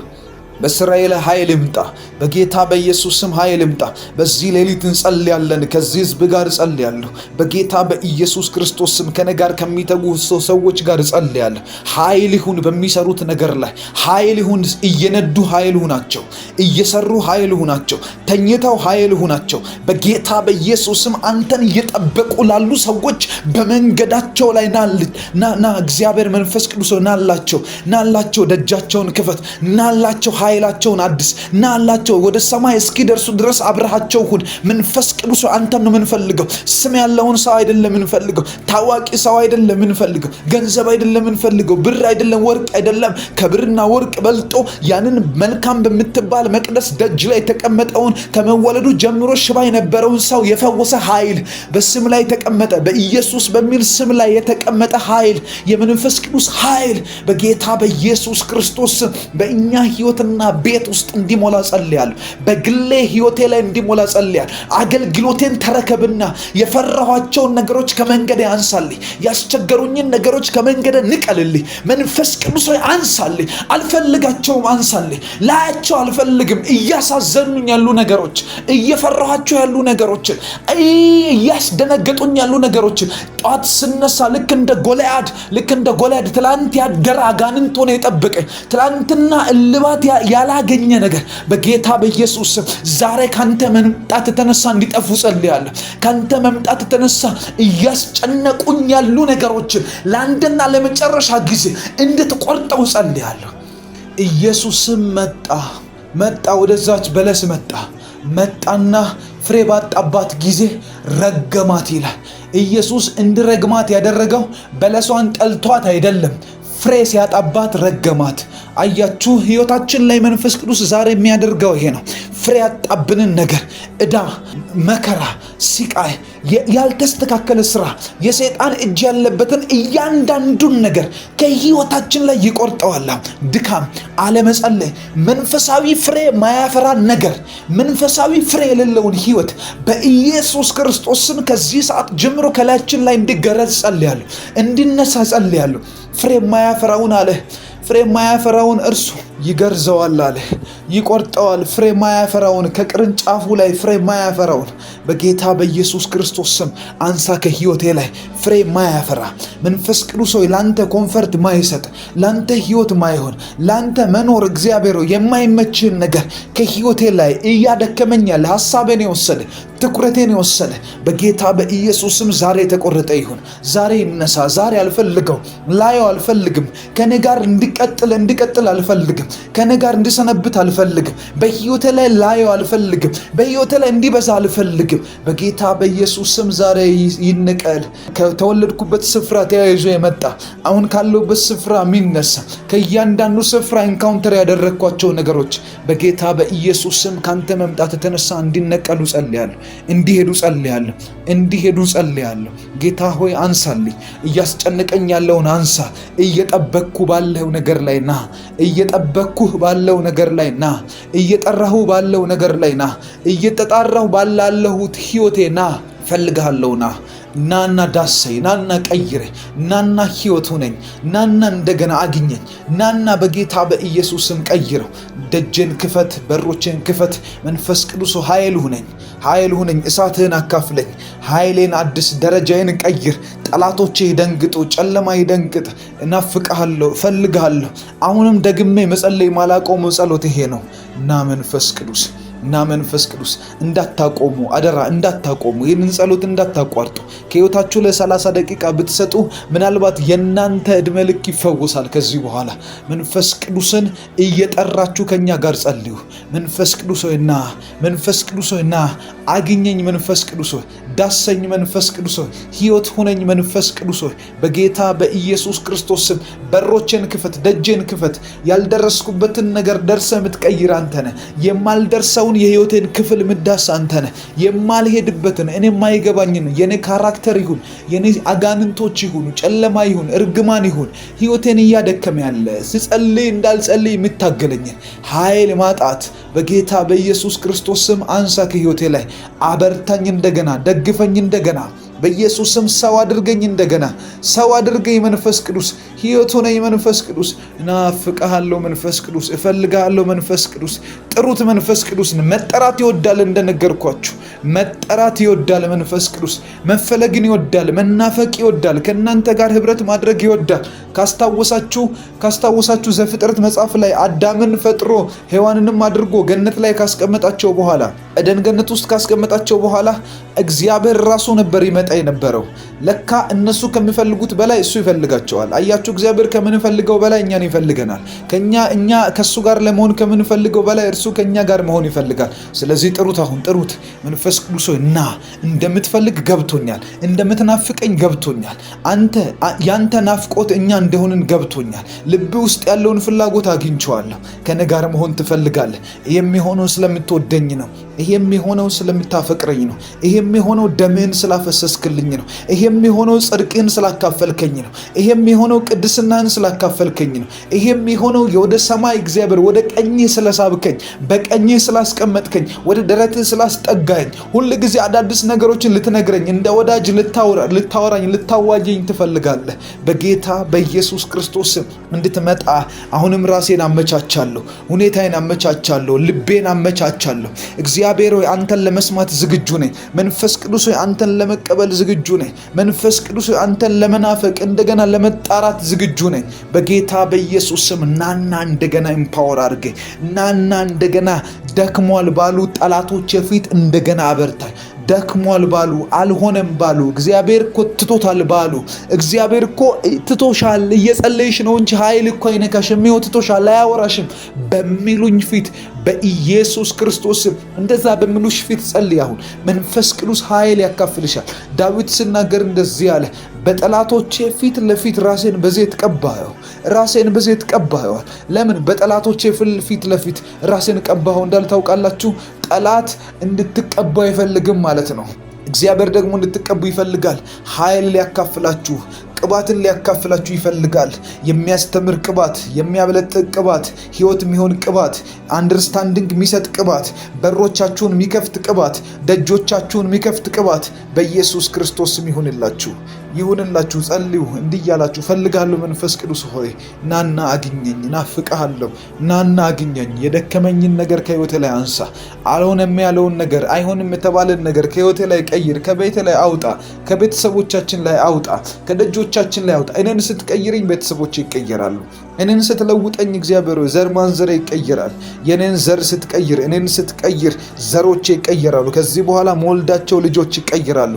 በስራዬ ላይ ኃይል ይምጣ። በጌታ በኢየሱስ ስም ኃይል ይምጣ። በዚህ ሌሊት እንጸልያለን። ከዚህ ህዝብ ጋር እጸልያለሁ። በጌታ በኢየሱስ ክርስቶስ ስም ከኔ ጋር ከሚተጉ ሰዎች ጋር እጸልያለሁ። ኃይል ይሁን በሚሰሩት ነገር ላይ ኃይል ይሁን። እየነዱ ኃይል ይሁናቸው፣ እየሰሩ ኃይል ይሁናቸው፣ ተኝተው ኃይል ይሁናቸው። በጌታ በኢየሱስ ስም አንተን እየጠበቁ ላሉ ሰዎች በመንገዳቸው ላይ ና እግዚአብሔር መንፈስ ቅዱስ ናላቸው። ደጃቸውን ክፈት። ናላቸው ኃይላቸውን አድስ። ናላቸው ወደ ሰማይ እስኪደርሱ ድረስ አብረሃቸው ሁን። መንፈስ ቅዱስ አንተን ነው የምንፈልገው። ስም ያለውን ሰው አይደለም የምንፈልገው። ታዋቂ ሰው አይደለም የምንፈልገው። ገንዘብ አይደለም የምንፈልገው። ብር አይደለም፣ ወርቅ አይደለም። ከብርና ወርቅ በልጦ ያንን መልካም በምትባል መቅደስ ደጅ ላይ የተቀመጠውን ከመወለዱ ጀምሮ ሽባ የነበረውን ሰው የፈወሰ ኃይል በስም ላይ ተቀመጠ። በኢየሱስ በሚል ስም ላይ የተቀመጠ ኃይል፣ የመንፈስ ቅዱስ ኃይል በጌታ በኢየሱስ ክርስቶስ በእኛ ህይወትና ቤት ውስጥ እንዲሞላ ጸልያለሁ። ጸልያለሁ። በግሌ ህይወቴ ላይ እንዲሞላ ጸልያለሁ። አገልግሎቴን ተረከብና የፈራኋቸውን ነገሮች ከመንገዴ አንሳልኝ። ያስቸገሩኝን ነገሮች ከመንገዴ ንቀልልኝ። መንፈስ ቅዱስ ሆይ አንሳልኝ። አልፈልጋቸውም፣ አንሳልኝ። ላያቸው አልፈልግም። እያሳዘኑኝ ያሉ ነገሮች፣ እየፈራኋቸው ያሉ ነገሮች፣ እያስደነገጡኝ ያሉ ነገሮች ጧት ስነሳ ልክ እንደ ጎልያድ ትላንት ያደረ አጋንንት ሆነ የጠበቀኝ ትላንትና እልባት ያላገኘ ነገር በጌታ በኢየሱስ ስም ዛሬ ካንተ መምጣት ተነሳ እንዲጠፉ ጸልያለሁ። ካንተ መምጣት ተነሳ እያስጨነቁኝ ያሉ ነገሮችን ለአንድና ለመጨረሻ ጊዜ እንድትቆርጠው ጸልያለሁ። ኢየሱስም መጣ ወደዛች በለስ መጣና ፍሬ ባጣባት ጊዜ ረገማት ይላል። ኢየሱስ እንዲረግማት ያደረገው በለሷን ጠልቷት አይደለም፣ ፍሬ ሲያጣባት ረገማት። አያችሁ፣ ህይወታችን ላይ መንፈስ ቅዱስ ዛሬ የሚያደርገው ይሄ ነው። ፍሬ ያጣብንን ነገር፣ ዕዳ፣ መከራ፣ ሲቃይ፣ ያልተስተካከለ ስራ፣ የሰይጣን እጅ ያለበትን እያንዳንዱን ነገር ከህይወታችን ላይ ይቆርጠዋል። ድካም፣ አለመጸለይ፣ መንፈሳዊ ፍሬ ማያፈራ ነገር፣ መንፈሳዊ ፍሬ የሌለውን ህይወት በኢየሱስ ክርስቶስን ከዚህ ሰዓት ጀምሮ ከላያችን ላይ እንዲገረዝ ጸልያለሁ፣ እንዲነሳ ጸልያለሁ። ፍሬ ማያፈራውን እርሱ ይገርዘዋል አለ፣ ይቆርጠዋል። ፍሬ ማያፈራውን ከቅርንጫፉ ላይ ፍሬ ማያፈራውን በጌታ በኢየሱስ ክርስቶስ ስም አንሳ ከህይወቴ ላይ ፍሬ ማያፈራ መንፈስ ቅዱስ ሆይ ላንተ ኮንፈርት ማይሰጥ፣ ላንተ ህይወት ማይሆን፣ ላንተ መኖር እግዚአብሔር የማይመችህን ነገር ከህይወቴ ላይ እያደከመኝ ያለ ሐሳቤን የወሰደ ትኩረቴን የወሰደ በጌታ በኢየሱስ ስም ዛሬ ተቆረጠ ይሁን። ዛሬ ይነሳ። ዛሬ አልፈልገው፣ ላየው አልፈልግም። ከኔ ጋር እንዲቀጥል አልፈልግም። ከኔ ጋር እንዲሰነብት አልፈልግም። በህይወቴ ላይ ላየው አልፈልግም። በህይወቴ ላይ እንዲበዛ አልፈልግም። በጌታ በኢየሱስ ስም ዛሬ ይነቀል። ከተወለድኩበት ስፍራ ተያይዞ የመጣ አሁን ካለውበት ስፍራ የሚነሳ ከእያንዳንዱ ስፍራ ኢንካውንተር ያደረግኳቸው ነገሮች በጌታ በኢየሱስ ስም ካንተ መምጣት የተነሳ እንዲነቀሉ ጸልያለሁ፣ እንዲሄዱ ጸልያለሁ። ጌታ ሆይ አንሳልኝ። እያስጨነቀኝ ያለውን አንሳ። እየጠበቅኩ ባለው ነገር ላይ ና። እየጠበቅኩህ ባለው ነገር ላይ ና። እየጠራሁ ባለው ነገር ላይ ና። እየተጣራሁ ባላለሁት ህይወቴ ና። ፈልግሃለሁ ና። ናና ዳሰኝ፣ ናና ቀይረኝ፣ ናና ህይወት ሁነኝ፣ ናና እንደገና አግኘኝ፣ ናና በጌታ በኢየሱስም ቀይረው። ደጀን ክፈት፣ በሮችን ክፈት። መንፈስ ቅዱስ ኃይል ሁነኝ፣ እሳትህን አካፍለኝ፣ ኃይሌን አድስ፣ ደረጃዬን ቀይር። ጠላቶቼ ይደንግጡ፣ ጨለማ ይደንግጥ። እናፍቅሃለሁ፣ እፈልግሃለሁ። አሁንም ደግሜ መጸለይ ማላቆመው ጸሎት ይሄ ነው። እና መንፈስ ቅዱስ እንዳታቆሙ፣ አደራ እንዳታቆሙ፣ ይህንን ጸሎት እንዳታቋርጡ። ከህይወታችሁ ለ30 ደቂቃ ብትሰጡ ምናልባት የእናንተ ዕድሜ ልክ ይፈወሳል። ከዚህ በኋላ መንፈስ ቅዱስን እየጠራችሁ ከኛ ጋር ጸልዩ። መንፈስ ቅዱስ ሆይ ና፣ መንፈስ ቅዱስ ሆይ ና፣ አግኘኝ። መንፈስ ቅዱስ ሆይ ዳሰኝ። መንፈስ ቅዱስ ሆይ ህይወት ሁነኝ። መንፈስ ቅዱስ ሆይ በጌታ በኢየሱስ ክርስቶስ ስም በሮችን ክፈት፣ ደጀን ክፈት። ያልደረስኩበትን ነገር ደርሰ የምትቀይር አንተ ነህ። የማልደርሰው የህይወቴን ክፍል ምዳስ አንተ ነህ። የማልሄድበትን እኔ የማይገባኝን የኔ ካራክተር ይሁን፣ የኔ አጋንንቶች ይሁን፣ ጨለማ ይሁን፣ እርግማን ይሁን ህይወቴን እያደከመ ያለ ስጸልይ እንዳልጸልይ የምታገለኝን ኃይል ማጣት በጌታ በኢየሱስ ክርስቶስ ስም አንሳ ከህይወቴ ላይ። አበርታኝ እንደገና፣ ደግፈኝ እንደገና በኢየሱስ ስም። ሰው አድርገኝ እንደገና፣ ሰው አድርገኝ መንፈስ ቅዱስ። ህይወት ሆነኝ መንፈስ ቅዱስ። እናፍቅሃለሁ መንፈስ ቅዱስ፣ እፈልግሃለሁ መንፈስ ቅዱስ። ጥሩት መንፈስ ቅዱስ። መጠራት ይወዳል፣ እንደነገርኳችሁ መጠራት ይወዳል መንፈስ ቅዱስ። መፈለግን ይወዳል፣ መናፈቅ ይወዳል፣ ከእናንተ ጋር ህብረት ማድረግ ይወዳል። ካስታወሳችሁ ዘፍጥረት መጽሐፍ ላይ አዳምን ፈጥሮ ሔዋንንም አድርጎ ገነት ላይ ካስቀመጣቸው በኋላ ኤደን ገነት ውስጥ ካስቀመጣቸው በኋላ እግዚአብሔር ራሱ ነበር ይመጣ የነበረው። ለካ እነሱ ከሚፈልጉት በላይ እሱ ይፈልጋቸዋል። አያችሁ፣ እግዚአብሔር ከምንፈልገው በላይ እኛን ይፈልገናል። እኛ ከሱ ጋር ለመሆን ከምንፈልገው በላይ እርሱ ከኛ ጋር መሆን ይፈልጋል። ስለዚህ ጥሩት፣ አሁን ጥሩት። መንፈስ ቅዱስ ሆይ ና። እንደምትፈልግ ገብቶኛል፣ እንደምትናፍቀኝ ገብቶኛል። ያንተ ናፍቆት እኛ እንደሆንን ገብቶኛል። ልብ ውስጥ ያለውን ፍላጎት አግኝቼዋለሁ። ከኔ ጋር መሆን ትፈልጋለህ። የሚሆነው ስለምትወደኝ ነው። ይሄ የሚሆነው ስለምታፈቅረኝ ነው። ይሄ የሚሆነው ደምህን ስላፈሰስክ ስላደረስክልኝ ነው። ይሄም የሆነው ጽድቅህን ስላካፈልከኝ ነው። ይሄም የሆነው ቅድስናህን ስላካፈልከኝ ነው። ይሄም የሆነው ወደ ሰማይ እግዚአብሔር ወደ ቀኝህ ስለሳብከኝ፣ በቀኝህ ስላስቀመጥከኝ፣ ወደ ደረትህ ስላስጠጋኝ፣ ሁል ጊዜ አዳዲስ ነገሮችን ልትነግረኝ፣ እንደ ወዳጅ ልታወራኝ፣ ልታዋየኝ ትፈልጋለህ። በጌታ በኢየሱስ ክርስቶስ እንድትመጣ አሁንም ራሴን አመቻቻለሁ፣ ሁኔታዬን አመቻቻለሁ፣ ልቤን አመቻቻለሁ። እግዚአብሔር ሆይ አንተን ለመስማት ዝግጁ ነኝ። መንፈስ ቅዱስ ሆይ አንተን ለመቀበል ዝግጁ ነኝ። መንፈስ ቅዱስ ሆይ አንተን ለመናፈቅ እንደገና ለመጣራት ዝግጁ ነኝ። በጌታ በኢየሱስ ስም ናና እንደገና ኢምፓወር አድርገኝ። ናና እንደገና ደክሟል ባሉ ጠላቶች ፊት እንደገና አበርታኝ። ደክሟል ባሉ፣ አልሆነም ባሉ፣ እግዚአብሔር እኮ ትቶታል ባሉ፣ እግዚአብሔር እኮ ትቶሻል እየጸለይሽ ነው እንጂ ኃይል እኮ አይነካሽም፣ ይኸው ትቶሻል አያወራሽም በሚሉኝ ፊት በኢየሱስ ክርስቶስ እንደዛ በሚሉሽ ፊት ጸልይ። አሁን መንፈስ ቅዱስ ኃይል ያካፍልሻል። ዳዊት ሲናገር እንደዚህ አለ፣ በጠላቶቼ ፊት ለፊት ራሴን በዘይት ቀባኸው። ራሴን በዘይት ቀባኸዋል። ለምን? በጠላቶቼ ፊት ለፊት ራሴን ቀባኸው እንዳል ታውቃላችሁ። ጠላት እንድትቀባ አይፈልግም ማለት ነው። እግዚአብሔር ደግሞ እንድትቀቡ ይፈልጋል። ኃይል ሊያካፍላችሁ፣ ቅባትን ሊያካፍላችሁ ይፈልጋል። የሚያስተምር ቅባት፣ የሚያበለጥቅ ቅባት፣ ህይወት የሚሆን ቅባት፣ አንደርስታንዲንግ የሚሰጥ ቅባት፣ በሮቻችሁን የሚከፍት ቅባት፣ ደጆቻችሁን የሚከፍት ቅባት በኢየሱስ ክርስቶስ ስም ይሁንላችሁ። ጸልዩ። እንዲህ እያላችሁ ፈልጋለሁ መንፈስ ቅዱስ ሆይ ናና አግኘኝ፣ ናፍቅሃለሁ፣ ናና አግኘኝ። የደከመኝን ነገር ከህይወቴ ላይ አንሳ። አልሆነም ያለውን ነገር፣ አይሆንም የተባለን ነገር ከህይወቴ ላይ ቀይር። ከቤቴ ላይ አውጣ፣ ከቤተሰቦቻችን ላይ አውጣ፣ ከደጆቻችን ላይ አውጣ። እኔን ስትቀይረኝ ቤተሰቦቼ ይቀየራሉ። እኔን ስትለውጠኝ እግዚአብሔር ሆይ ዘር ማንዘሬ ይቀየራል። የኔን ዘር ስትቀይር፣ እኔን ስትቀይር ዘሮቼ ይቀየራሉ። ከዚህ በኋላ ሞልዳቸው ልጆች ይቀየራሉ።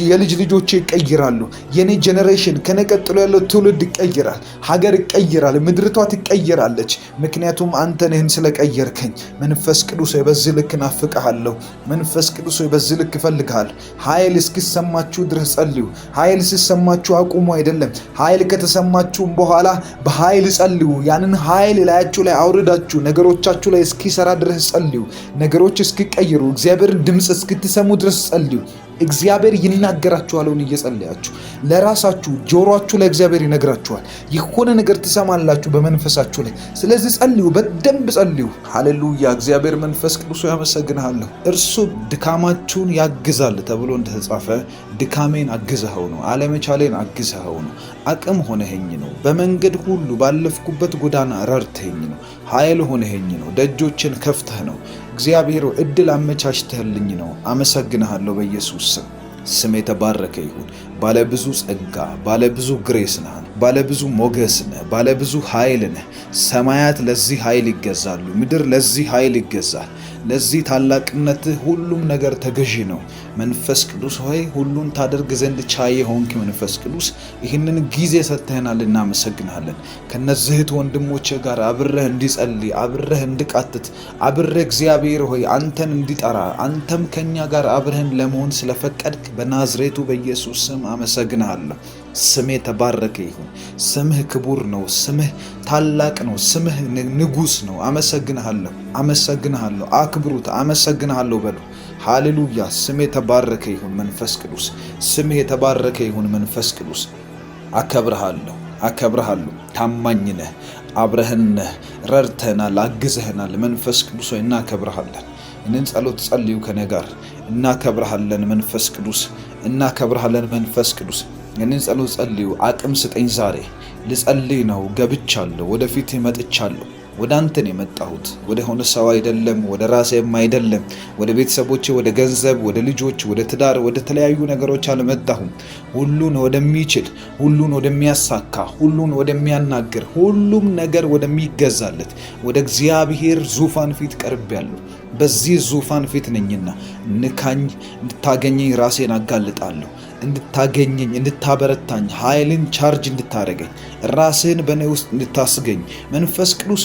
የልጅ ልጆቼ ይቀየራሉ። የኔ ጄኔሬሽን ከኔ ቀጥሎ ያለው ትውልድ ይቀየራል። ሀገር ይቀየራል። ምድርቷ ትቀየራለች። ምክንያቱም አንተ ነህን ስለቀየርከኝ። መንፈስ ቅዱስ ሆይ በዚህ ልክ ናፍቅሃለሁ። መንፈስ ቅዱስ ሆይ በዚህ ልክ እፈልግሃለሁ። ኃይል እስኪሰማችሁ ድረስ ጸልዩ። ኃይል ሲሰማችሁ አቁሙ አይደለም። ኃይል ከተሰማችሁም በኋላ በኃይል ጸልዩ። ያንን ኃይል ላያችሁ ላይ አውርዳችሁ ነገሮቻችሁ ላይ እስኪሰራ ድረስ ጸልዩ። ነገሮች እስኪቀየሩ እግዚአብሔርን ድምፅ እስክትሰሙ ድረስ ጸልዩ። እግዚአብሔር ይናገራችኋል። እየጸለያችሁ ለራሳችሁ ጆሮአችሁ ላይ እግዚአብሔር ይነግራችኋል። የሆነ ነገር ትሰማላችሁ በመንፈሳችሁ ላይ። ስለዚህ ጸልዩ፣ በደንብ ጸልዩ። ሃሌሉያ። እግዚአብሔር መንፈስ ቅዱስ ያመሰግንሃለሁ። እርሱ ድካማችሁን ያግዛል ተብሎ እንደተጻፈ ድካሜን አግዘኸው ነው፣ አለመቻሌን አግዘኸው ነው፣ አቅም ሆነኸኝ ነው፣ በመንገድ ሁሉ ባለፍኩበት ጎዳና ረድተኸኝ ነው፣ ኃይል ሆነኸኝ ነው፣ ደጆችን ከፍተህ ነው። እግዚአብሔር እድል አመቻችተህልኝ ነው። አመሰግንሃለሁ በኢየሱስ ስም። ስም የተባረከ ይሁን። ባለብዙ ጸጋ፣ ባለብዙ ግሬስ ነህ፣ ባለብዙ ሞገስ ነህ፣ ባለብዙ ኃይል ነህ። ሰማያት ለዚህ ኃይል ይገዛሉ፣ ምድር ለዚህ ኃይል ይገዛል። ለዚህ ታላቅነትህ ሁሉም ነገር ተገዢ ነው። መንፈስ ቅዱስ ሆይ ሁሉን ታደርግ ዘንድ ቻይ ሆንክ። መንፈስ ቅዱስ ይህንን ጊዜ ሰጥተህናል፣ እናመሰግናለን። ከነዚህ ወንድሞቼ ጋር አብረህ እንዲጸልይ፣ አብረህ እንድቃትት፣ አብረህ እግዚአብሔር ሆይ አንተን እንዲጠራ፣ አንተም ከኛ ጋር አብረህን ለመሆን ስለፈቀድክ በናዝሬቱ በኢየሱስ ስም አመሰግናለሁ። ስምህ ተባረከ ይሁን። ስምህ ክቡር ነው። ስምህ ታላቅ ነው። ስምህ ንጉስ ነው። አመሰግናለሁ፣ አመሰግናለሁ። አክብሩት። አመሰግናለሁ በሉ። ሃሌሉያ። ስምህ ተባረከ ይሁን መንፈስ ቅዱስ። ስምህ የተባረከ ይሁን መንፈስ ቅዱስ። አከብርሃለሁ፣ አከብርሃለሁ። ታማኝ ነህ፣ አብረህን ነህ፣ ረድተናል፣ አግዘህናል። መንፈስ ቅዱስ ሆይ እናከብርሃለን። እንን ጸሎት ጸልዩ ከኔ ጋር። እናከብርሃለን መንፈስ ቅዱስ፣ እናከብርሃለን መንፈስ ቅዱስ። እንን ጸሎት ጸልዩ። አቅም ስጠኝ ዛሬ ልጸልይ ነው። ገብቻለሁ፣ ወደፊት መጥቻለሁ። ወደ አንተ ነው የመጣሁት። ወደ ሆነ ሰው አይደለም፣ ወደ ራሴም አይደለም፣ ወደ ቤተሰቦቼ፣ ወደ ገንዘብ፣ ወደ ልጆች፣ ወደ ትዳር፣ ወደ ተለያዩ ነገሮች አልመጣሁም። ሁሉን ወደሚችል፣ ሁሉን ወደሚያሳካ፣ ሁሉን ወደሚያናግር፣ ሁሉም ነገር ወደሚገዛለት ወደ እግዚአብሔር ዙፋን ፊት ቀርቤያለሁ። በዚህ ዙፋን ፊት ነኝና ንካኝ፣ እንድታገኘኝ ራሴን አጋልጣለሁ። እንድታገኘኝ፣ እንድታበረታኝ፣ ኃይልን ቻርጅ እንድታደርገኝ፣ ራስህን በእኔ ውስጥ እንድታስገኝ መንፈስ ቅዱስ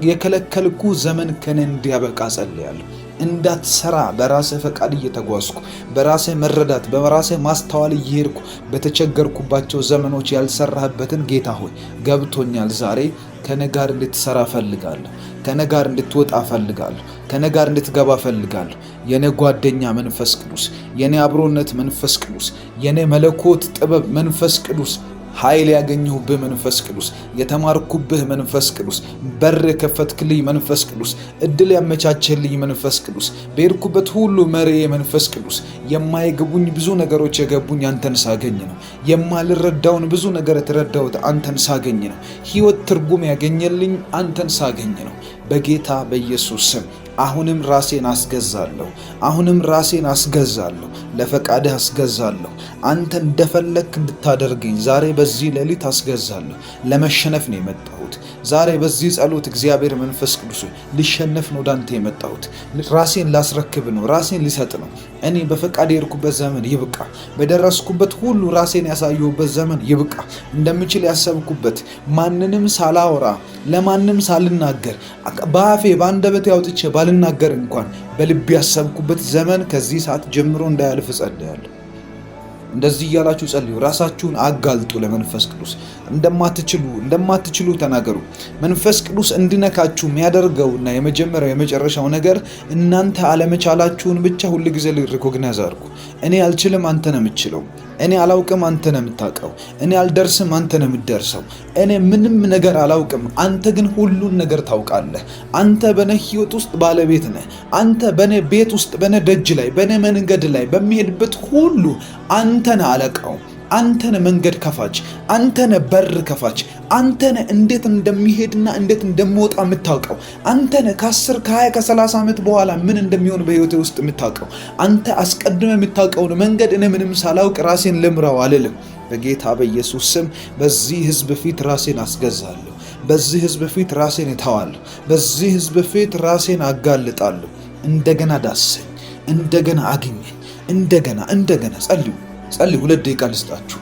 የከለከልኩ ዘመን ከኔ እንዲያበቃ ጸልያለሁ። እንዳትሰራ በራስህ ፈቃድ እየተጓዝኩ በራስህ መረዳት በራስህ ማስተዋል እየሄድኩ በተቸገርኩባቸው ዘመኖች ያልሰራህበትን ጌታ ሆይ ገብቶኛል። ዛሬ ከኔ ጋር እንድትሰራ ፈልጋለሁ። ከኔ ጋር እንድትወጣ ፈልጋለሁ። ከኔ ጋር እንድትገባ ፈልጋለሁ። የኔ ጓደኛ መንፈስ ቅዱስ፣ የኔ አብሮነት መንፈስ ቅዱስ፣ የኔ መለኮት ጥበብ መንፈስ ቅዱስ፣ ኃይል ያገኘሁብህ መንፈስ ቅዱስ፣ የተማርኩብህ መንፈስ ቅዱስ፣ በር የከፈትክልኝ መንፈስ ቅዱስ፣ እድል ያመቻቸልኝ መንፈስ ቅዱስ፣ በሄድኩበት ሁሉ መሪ መንፈስ ቅዱስ፣ የማይገቡኝ ብዙ ነገሮች የገቡኝ አንተን ሳገኝ ነው። የማልረዳውን ብዙ ነገር የተረዳሁት አንተን ሳገኝ ነው። ሕይወት ትርጉም ያገኘልኝ አንተን ሳገኝ ነው። በጌታ በኢየሱስ ስም አሁንም ራሴን አስገዛለሁ። አሁንም ራሴን አስገዛለሁ። ለፈቃድህ አስገዛለሁ። አንተ እንደፈለክ እንድታደርገኝ ዛሬ በዚህ ሌሊት አስገዛለሁ። ለመሸነፍ ነው የመጣሁት። ዛሬ በዚህ ጸሎት እግዚአብሔር መንፈስ ቅዱስ ሊሸነፍ ነው ወዳንተ የመጣሁት። ራሴን ላስረክብ ነው። ራሴን ሊሰጥ ነው። እኔ በፈቃድ የሄድኩበት ዘመን ይብቃ። በደረስኩበት ሁሉ ራሴን ያሳየሁበት ዘመን ይብቃ። እንደምችል ያሰብኩበት ማንንም ሳላወራ ለማንም ሳልናገር በአፌ በአንደበቴ አውጥቼ ባልናገር እንኳን በልቤ ያሰብኩበት ዘመን ከዚህ ሰዓት ጀምሮ እንዳያልፍ ጸልያለሁ። እንደዚህ እያላችሁ ጸልዩ። ራሳችሁን አጋልጡ ለመንፈስ ቅዱስ። እንደማትችሉ ተናገሩ። መንፈስ ቅዱስ እንዲነካችሁ የሚያደርገውና የመጀመሪያው የመጨረሻው ነገር እናንተ አለመቻላችሁን ብቻ ሁል ጊዜ ሪኮግናይዝ አድርጉ። እኔ አልችልም፣ አንተ ነህ የምትችለው። እኔ አላውቅም፣ አንተ ነህ የምታውቀው። እኔ አልደርስም፣ አንተ ነህ የምትደርሰው። እኔ ምንም ነገር አላውቅም፣ አንተ ግን ሁሉን ነገር ታውቃለህ። አንተ በኔ ሕይወት ውስጥ ባለቤት ነህ። አንተ በኔ ቤት ውስጥ፣ በኔ ደጅ ላይ፣ በኔ መንገድ ላይ በሚሄድበት ሁሉ አንተ ነህ አለቃው። አንተ ነህ መንገድ ከፋች። አንተ ነህ በር ከፋች። አንተ ነህ እንዴት እንደሚሄድና እንዴት እንደሚወጣ የምታውቀው። አንተ ነህ ከ10 ከ20 ከ30 ዓመት በኋላ ምን እንደሚሆን በህይወቴ ውስጥ የምታውቀው። አንተ አስቀድመህ የምታውቀውን መንገድ እኔ ምንም ሳላውቅ ራሴን ልምራው አልልም። በጌታ በኢየሱስ ስም በዚህ ህዝብ ፊት ራሴን አስገዛለሁ። በዚህ ህዝብ ፊት ራሴን እተዋለሁ። በዚህ ህዝብ ፊት ራሴን አጋልጣለሁ። እንደገና ዳሰኝ፣ እንደገና አግኘኝ፣ እንደገና ጸልዩ። 2 ደቂቃ ልስጣችሁ።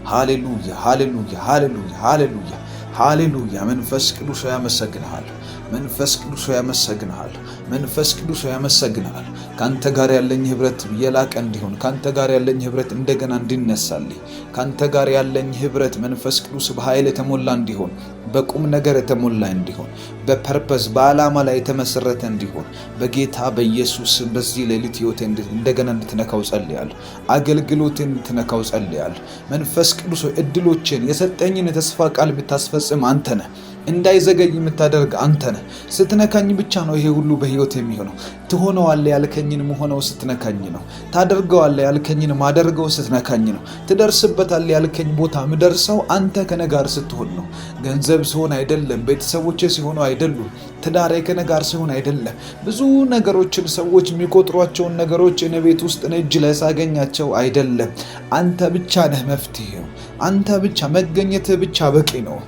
ሃሌሉያ ሃሌሉያ ሃሌሉያ ሃሌሉያ ሃሌሉያ። መንፈስ ቅዱስ ያመሰግንሃለሁ። መንፈስ ቅዱስ ያመሰግንሃለሁ። መንፈስ ቅዱስ ያመሰግንሃለሁ። ካንተ ጋር ያለኝ ህብረት የላቀ እንዲሆን፣ ካንተ ጋር ያለኝ ህብረት እንደገና እንዲነሳልኝ፣ ካንተ ጋር ያለኝ ህብረት መንፈስ ቅዱስ በኃይል የተሞላ እንዲሆን፣ በቁም ነገር የተሞላ እንዲሆን፣ በፐርፐስ በዓላማ ላይ የተመሰረተ እንዲሆን በጌታ በኢየሱስ በዚህ ሌሊት ህይወቴ እንደገና እንድትነካው ጸልያለሁ። አገልግሎቴን እንድትነካው ጸልያለሁ። መንፈስ ቅዱስ እድሎቼን የሰጠኝን የተስፋ ቃል የምታስፈጽም አንተ ነህ። እንዳይዘገይ የምታደርግ አንተ ነህ። ስትነካኝ ብቻ ነው ይሄ ሁሉ በህይወት የሚሆነው። ትሆነዋለህ ያልከኝን መሆነው ስትነካኝ ነው። ታደርገዋለህ ያልከኝን ማደርገው ስትነካኝ ነው። ትደርስበታለህ ያልከኝ ቦታ ምደርሰው አንተ ከኔ ጋር ስትሆን ነው። ገንዘብ ሲሆን አይደለም፣ ቤተሰቦቼ ሲሆኑ አይደሉም፣ ትዳሬ ከኔ ጋር ሲሆን አይደለም። ብዙ ነገሮችን ሰዎች የሚቆጥሯቸውን ነገሮች እኔ ቤት ውስጥ እኔ እጅ ላይ ሳገኛቸው አይደለም። አንተ ብቻ ነህ መፍትሄው። አንተ ብቻ መገኘትህ ብቻ በቂ ነው።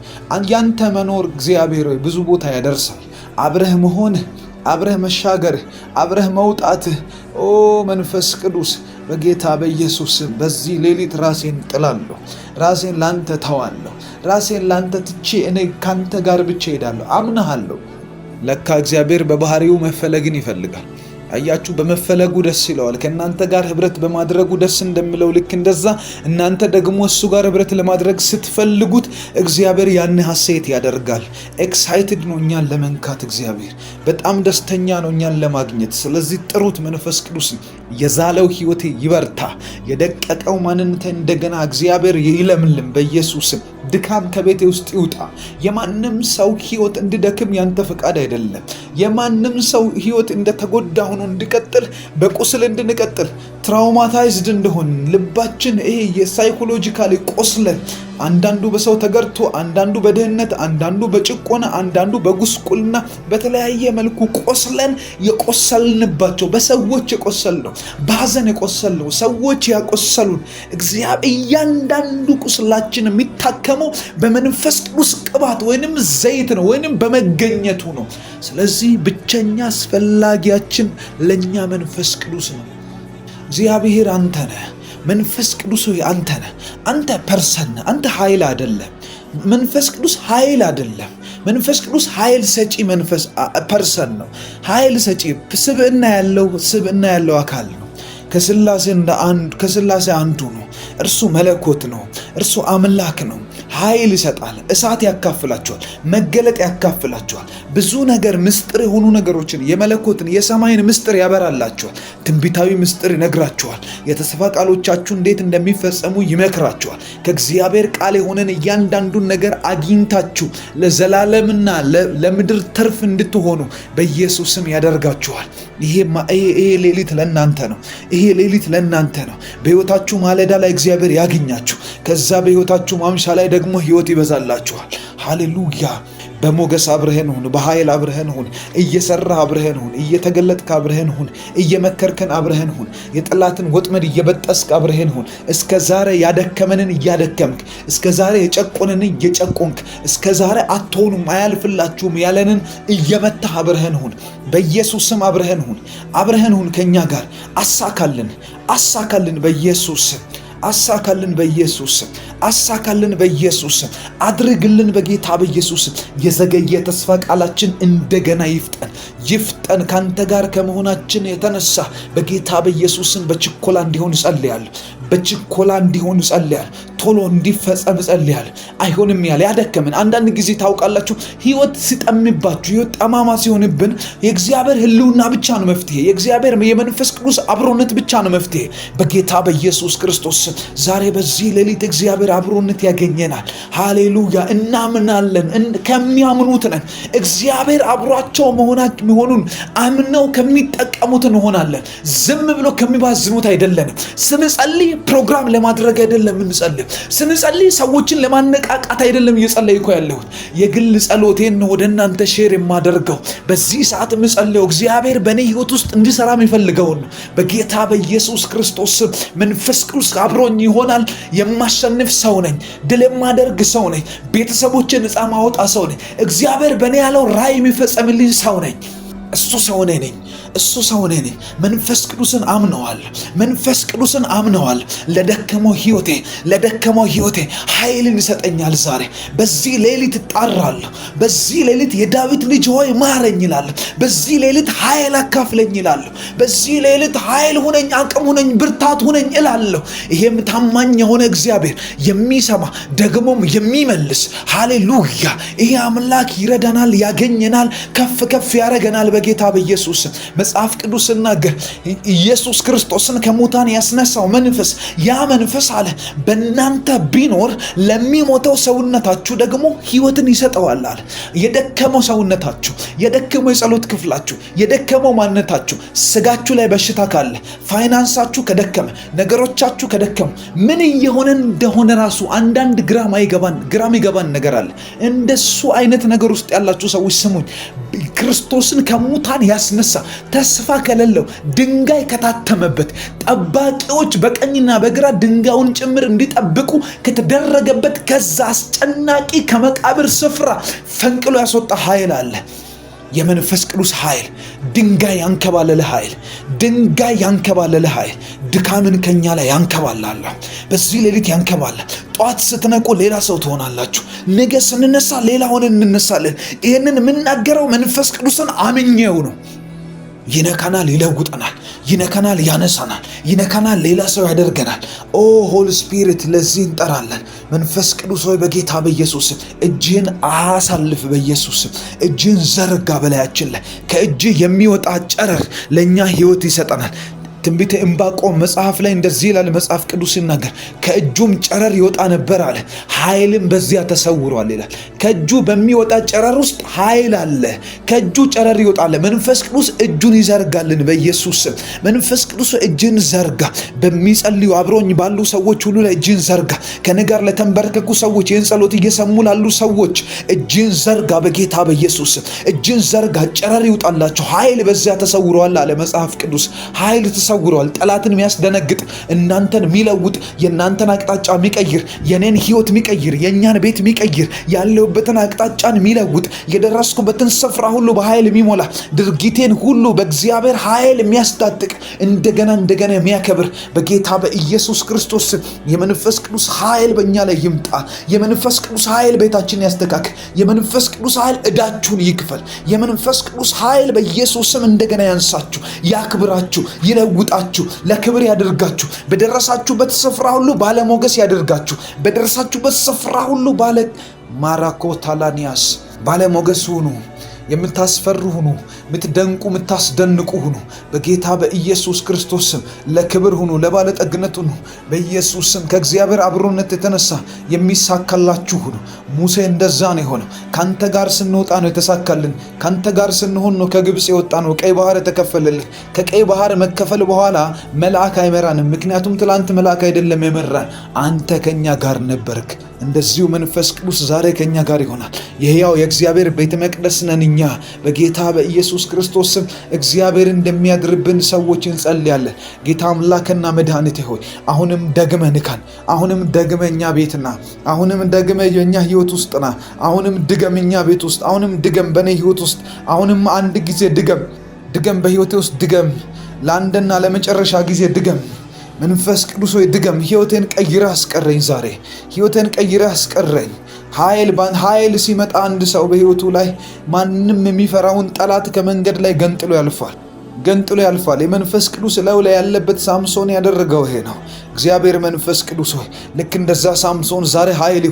ያንተ መኖር እግዚአብሔር ሆይ ብዙ ቦታ ያደርሳል። አብረህ መሆንህ፣ አብረህ መሻገርህ፣ አብረህ መውጣትህ ኦ መንፈስ ቅዱስ በጌታ በኢየሱስ በዚህ ሌሊት ራሴን ጥላለሁ። ራሴን ላንተ ተዋለሁ። ራሴን ላንተ ትቼ እኔ ካንተ ጋር ብቻ ሄዳለሁ። አምናሃለሁ። ለካ እግዚአብሔር በባህሪው መፈለግን ይፈልጋል። አያችሁ፣ በመፈለጉ ደስ ይለዋል። ከእናንተ ጋር ህብረት በማድረጉ ደስ እንደሚለው ልክ እንደዛ እናንተ ደግሞ እሱ ጋር ህብረት ለማድረግ ስትፈልጉት እግዚአብሔር ያን ሐሴት ያደርጋል። ኤክሳይትድ ነው እኛን ለመንካት። እግዚአብሔር በጣም ደስተኛ ነው እኛን ለማግኘት። ስለዚህ ጥሩት። መንፈስ ቅዱስ የዛለው ህይወቴ ይበርታ፣ የደቀቀው ማንነቴ እንደገና እግዚአብሔር ይለምልም። በኢየሱስም ድካም ከቤቴ ውስጥ ይውጣ። የማንም ሰው ህይወት እንዲደክም ያንተ ፈቃድ አይደለም። የማንም ሰው ህይወት እንደተጎዳ ሆኖ እንዲቀጥል፣ በቁስል እንድንቀጥል፣ ትራውማታይዝድ እንደሆን ልባችን ይሄ የሳይኮሎጂካሊ ቆስለን፣ አንዳንዱ በሰው ተገርቶ፣ አንዳንዱ በድህነት፣ አንዳንዱ በጭቆና፣ አንዳንዱ በጉስቁልና በተለያየ መልኩ ቆስለን የቆሰልንባቸው በሰዎች የቆሰልነው በሐዘን የቆሰልነው ሰዎች ያቆሰሉን እግዚአብሔር እያንዳንዱ ቁስላችን የሚታከመው በመንፈስ ቅዱስ ቅባት ወይንም ዘይት ነው ወይንም በመገኘቱ ነው። ስለዚህ ብቸኛ አስፈላጊያችን ለኛ መንፈስ ቅዱስ ነው። እግዚአብሔር አንተ ነህ። መንፈስ ቅዱስ ሆይ አንተ ነህ። አንተ ፐርሰን ነህ። አንተ ኃይል አይደለም። መንፈስ ቅዱስ ኃይል አይደለም። መንፈስ ቅዱስ ኃይል ሰጪ ፐርሰን ነው። ኃይል ሰጪ ስብዕና ያለው አካል ነው። ከስላሴ አንዱ ነው። እርሱ መለኮት ነው። እርሱ አምላክ ነው። ኃይል ይሰጣል። እሳት ያካፍላቸዋል። መገለጥ ያካፍላቸዋል። ብዙ ነገር ምስጢር የሆኑ ነገሮችን የመለኮትን የሰማይን ምስጢር ያበራላቸዋል። ትንቢታዊ ምስጢር ይነግራቸዋል። የተስፋ ቃሎቻችሁ እንዴት እንደሚፈጸሙ ይመክራቸዋል። ከእግዚአብሔር ቃል የሆነን እያንዳንዱን ነገር አግኝታችሁ ለዘላለምና ለምድር ትርፍ እንድትሆኑ በኢየሱስ ስም ያደርጋችኋል። ይሄ ሌሊት ለእናንተ ነው። ይሄ ሌሊት ለእናንተ ነው። በሕይወታችሁ ማለዳ ላይ እግዚአብሔር ያገኛችሁ። ከዛ በሕይወታችሁ ማምሻ ላይ ደግሞ ሕይወት ይበዛላችኋል። ሃሌሉያ። በሞገስ አብረህን ሁን። በኃይል አብረህን ሁን። እየሰራህ አብረህን ሁን። እየተገለጥክ አብረህን ሁን። እየመከርከን አብረህን ሁን። የጠላትን ወጥመድ እየበጠስክ አብረህን ሁን። እስከ ዛሬ ያደከመንን እያደከምክ፣ እስከ ዛሬ የጨቆንን እየጨቆንክ፣ እስከ ዛሬ አትሆኑም አያልፍላችሁም ያለንን እየመታህ አብረህን ሁን። በኢየሱስ ስም አብረህን ሁን። አብረህን ሁን ከኛ ጋር። አሳካልን በኢየሱስ ስም። አሳካልን በኢየሱስ ስም። አሳካልን በኢየሱስ ስም። አድርግልን በጌታ በኢየሱስ ስም። የዘገየ ተስፋ ቃላችን እንደገና ይፍጠን። ካንተ ጋር ከመሆናችን የተነሳ በጌታ በኢየሱስ ስም በችኮላ እንዲሆን ጸልያለሁ። ቶሎ እንዲፈጸም ጸልያለሁ። አይሆንም ያለ ያደከመን አንዳንድ ጊዜ ታውቃላችሁ፣ ህይወት ሲጠምባችሁ፣ ህይወት ጠማማ ሲሆንብን የእግዚአብሔር ህልውና ብቻ ነው መፍትሄ። የእግዚአብሔር የመንፈስ ቅዱስ አብሮነት ብቻ ነው መፍትሄ። በጌታ በኢየሱስ ክርስቶስ ዛሬ በዚህ ሌሊት እግዚአብሔር አብሮነት ያገኘናል። ሃሌሉያ። እናምናለን። ከሚያምኑት ነን። እግዚአብሔር አብሯቸው መሆኑን አምነው ከሚጠቀሙት እንሆናለን። ዝም ብሎ ከሚባዝኑት አይደለንም። ስንጸልይ ፕሮግራም ለማድረግ አይደለም እንጸልይ። ስንጸልይ ሰዎችን ለማነቃቃት አይደለም እየጸለይኩ ያለሁት። የግል ጸሎቴን ወደ እናንተ ሼር የማደርገው በዚህ ሰዓት የምጸልየው እግዚአብሔር በእኔ ህይወት ውስጥ እንዲሰራ የሚፈልገውን ነው። በጌታ በኢየሱስ ክርስቶስ መንፈስ ቅዱስ አብሮኝ ይሆናል። የማሸንፍ ሰው ነኝ። ድል የማደርግ ሰው ነኝ። ቤተሰቦችን ነፃ ማውጣ ሰው ነኝ። እግዚአብሔር በእኔ ያለው ራእይ የሚፈጸምልኝ ሰው ነኝ። እሱ ሰው ነኝ። መንፈስ ቅዱስን አምነዋል። ለደከመው ህይወቴ ኃይልን ይሰጠኛል። ዛሬ በዚህ ሌሊት እጣራለሁ። በዚህ ሌሊት የዳዊት ልጅ ሆይ ማረኝ ይላለሁ። በዚህ ሌሊት ኃይል አካፍለኝ ይላለሁ። በዚህ ሌሊት ኃይል ሁነኝ፣ አቅም ሁነኝ፣ ብርታት ሁነኝ እላለሁ። ይሄም ታማኝ የሆነ እግዚአብሔር የሚሰማ ደግሞም የሚመልስ ሃሌሉያ። ይሄ አምላክ ይረዳናል፣ ያገኘናል፣ ከፍ ያረገናል በጌታ በኢየሱስ መጽሐፍ ቅዱስ ሲናገር ኢየሱስ ክርስቶስን ከሙታን ያስነሳው መንፈስ ያ መንፈስ አለ በእናንተ ቢኖር ለሚሞተው ሰውነታችሁ ደግሞ ህይወትን ይሰጠዋል አለ። የደከመው ሰውነታችሁ፣ የደከመው የጸሎት ክፍላችሁ፣ የደከመው ማንነታችሁ፣ ስጋችሁ ላይ በሽታ ካለ፣ ፋይናንሳችሁ ከደከመ፣ ነገሮቻችሁ ከደከሙ፣ ምን እየሆነ እንደሆነ ራሱ አንዳንድ ግራም ይገባን ነገር አለ። እንደሱ አይነት ነገር ውስጥ ያላችሁ ሰዎች ስሙኝ። ክርስቶስን ከሙታን ያስነሳ ተስፋ ከሌለው ድንጋይ ከታተመበት ጠባቂዎች በቀኝና በግራ ድንጋዩን ጭምር እንዲጠብቁ ከተደረገበት ከዛ አስጨናቂ ከመቃብር ስፍራ ፈንቅሎ ያስወጣ ኃይል አለ። የመንፈስ ቅዱስ ኃይል፣ ድንጋይ ያንከባለለ ኃይል ድካምን ከኛ ላይ ያንከባላል። በዚህ ሌሊት ያንከባላል። ጧት ስትነቁ ሌላ ሰው ትሆናላችሁ። ነገ ስንነሳ ሌላ ሆነን እንነሳለን። ይህንን የምናገረው መንፈስ ቅዱስን አምኜው ነው። ይነካናል፣ ይለውጠናል፣ ይነካናል፣ ያነሳናል፣ ይነካናል፣ ሌላ ሰው ያደርገናል። ኦ ሆሊ ስፒሪት ለዚህ እንጠራለን። መንፈስ ቅዱስ ሆይ በጌታ በኢየሱስ እጅህን አሳልፍ። በኢየሱስ እጅህን ዘርጋ በላያችን ላይ። ከእጅህ የሚወጣ ጨረር ለእኛ ህይወት ይሰጠናል። ትንቢተ ዕንባቆም መጽሐፍ ላይ እንደዚህ ይላል መጽሐፍ ቅዱስ ሲናገር ከእጁም ጨረር ይወጣ ነበር አለ፣ ኃይልም በዚያ ተሰውሯል ይላል። ከእጁ በሚወጣ ጨረር ውስጥ ኃይል አለ። ከእጁ ጨረር ይወጣል። መንፈስ ቅዱስ እጁን ይዘርጋልን በኢየሱስ ስም። መንፈስ ቅዱስ እጅን ዘርጋ። በሚጸልዩ አብሮኝ ባሉ ሰዎች ሁሉ ላይ እጅን ዘርጋ። ከኔ ጋር ለተንበረከኩ ሰዎች፣ ይህን ጸሎት እየሰሙ ላሉ ሰዎች እጅን ዘርጋ በጌታ በኢየሱስ ስም። እጅን ዘርጋ፣ ጨረር ይውጣላቸው። ኃይል በዚያ ተሰውሯል አለ መጽሐፍ ቅዱስ። ኃይል ተሰውሯል። ጠላትን የሚያስደነግጥ፣ እናንተን የሚለውጥ፣ የእናንተን አቅጣጫ የሚቀይር፣ የኔን ህይወት የሚቀይር፣ የእኛን ቤት የሚቀይር፣ ያለሁበትን አቅጣጫን የሚለውጥ፣ የደረስኩበትን ስፍራ ሁሉ በኃይል የሚሞላ፣ ድርጊቴን ሁሉ በእግዚአብሔር ኃይል የሚያስታጥቅ፣ እንደገና የሚያከብር በጌታ በኢየሱስ ክርስቶስ የመንፈስ ቅዱስ ኃይል በእኛ ላይ ይምጣ። የመንፈስ ቅዱስ ኃይል ቤታችን ያስተካክል። የመንፈስ ቅዱስ ኃይል ዕዳችሁን ይክፈል። የመንፈስ ቅዱስ ኃይል በኢየሱስ ስም እንደገና ያንሳችሁ፣ ያክብራችሁ፣ ይለውጣችሁ። ይለውጣችሁ፣ ለክብር ያደርጋችሁ። በደረሳችሁበት ስፍራ ሁሉ ባለሞገስ ያደርጋችሁ። በደረሳችሁበት ስፍራ ሁሉ ማራኮ ታላኒያስ ባለሞገስ ሁኑ። የምታስፈሩ ሁኑ። የምትደንቁ የምታስደንቁ ሁኑ። በጌታ በኢየሱስ ክርስቶስ ስም ለክብር ሁኑ፣ ለባለጠግነት ሁኑ። በኢየሱስ ስም ከእግዚአብሔር አብሮነት የተነሳ የሚሳካላችሁ ሁኑ። ሙሴ እንደዛ ነው የሆነው። ካንተ ጋር ስንወጣ ነው የተሳካልን። ካንተ ጋር ስንሆን ነው ከግብፅ የወጣ ነው ቀይ ባህር የተከፈለልን። ከቀይ ባህር መከፈል በኋላ መልአክ አይመራንም። ምክንያቱም ትላንት መልአክ አይደለም የመራን፣ አንተ ከኛ ጋር ነበርክ። እንደዚሁ መንፈስ ቅዱስ ዛሬ ከኛ ጋር ይሆናል። የሕያው የእግዚአብሔር ቤተ መቅደስ ነን እኛ። በጌታ በኢየሱስ ክርስቶስ ስም እግዚአብሔር እንደሚያድርብን ሰዎች እንጸልያለን። ጌታ አምላክና መድኃኒቴ ሆይ አሁንም ደግመ ንካን። አሁንም ደግመ እኛ ቤትና አሁንም ደግመ የኛ ህይወት ውስጥና አሁንም ድገም እኛ ቤት ውስጥ አሁንም ድገም በኔ ህይወት ውስጥ አሁንም አንድ ጊዜ ድገም በህይወቴ ውስጥ ድገም። ለአንድና ለመጨረሻ ጊዜ ድገም። መንፈስ ቅዱስ ሆይ ድገም። ህይወቴን ቀይረህ አስቀረኝ። ዛሬ ህይወቴን ቀይረህ አስቀረኝ። ኃይል ሲመጣ አንድ ሰው በህይወቱ ላይ ማንም የሚፈራውን ጠላት ከመንገድ ላይ ገንጥሎ ያልፋል። የመንፈስ ቅዱስ ላይ ያለበት ሳምሶን ያደረገው ይሄ ነው። እግዚአብሔር መንፈስ ቅዱስ ሆይ ልክ እንደዛ ሳምሶን ዛሬ ኃይል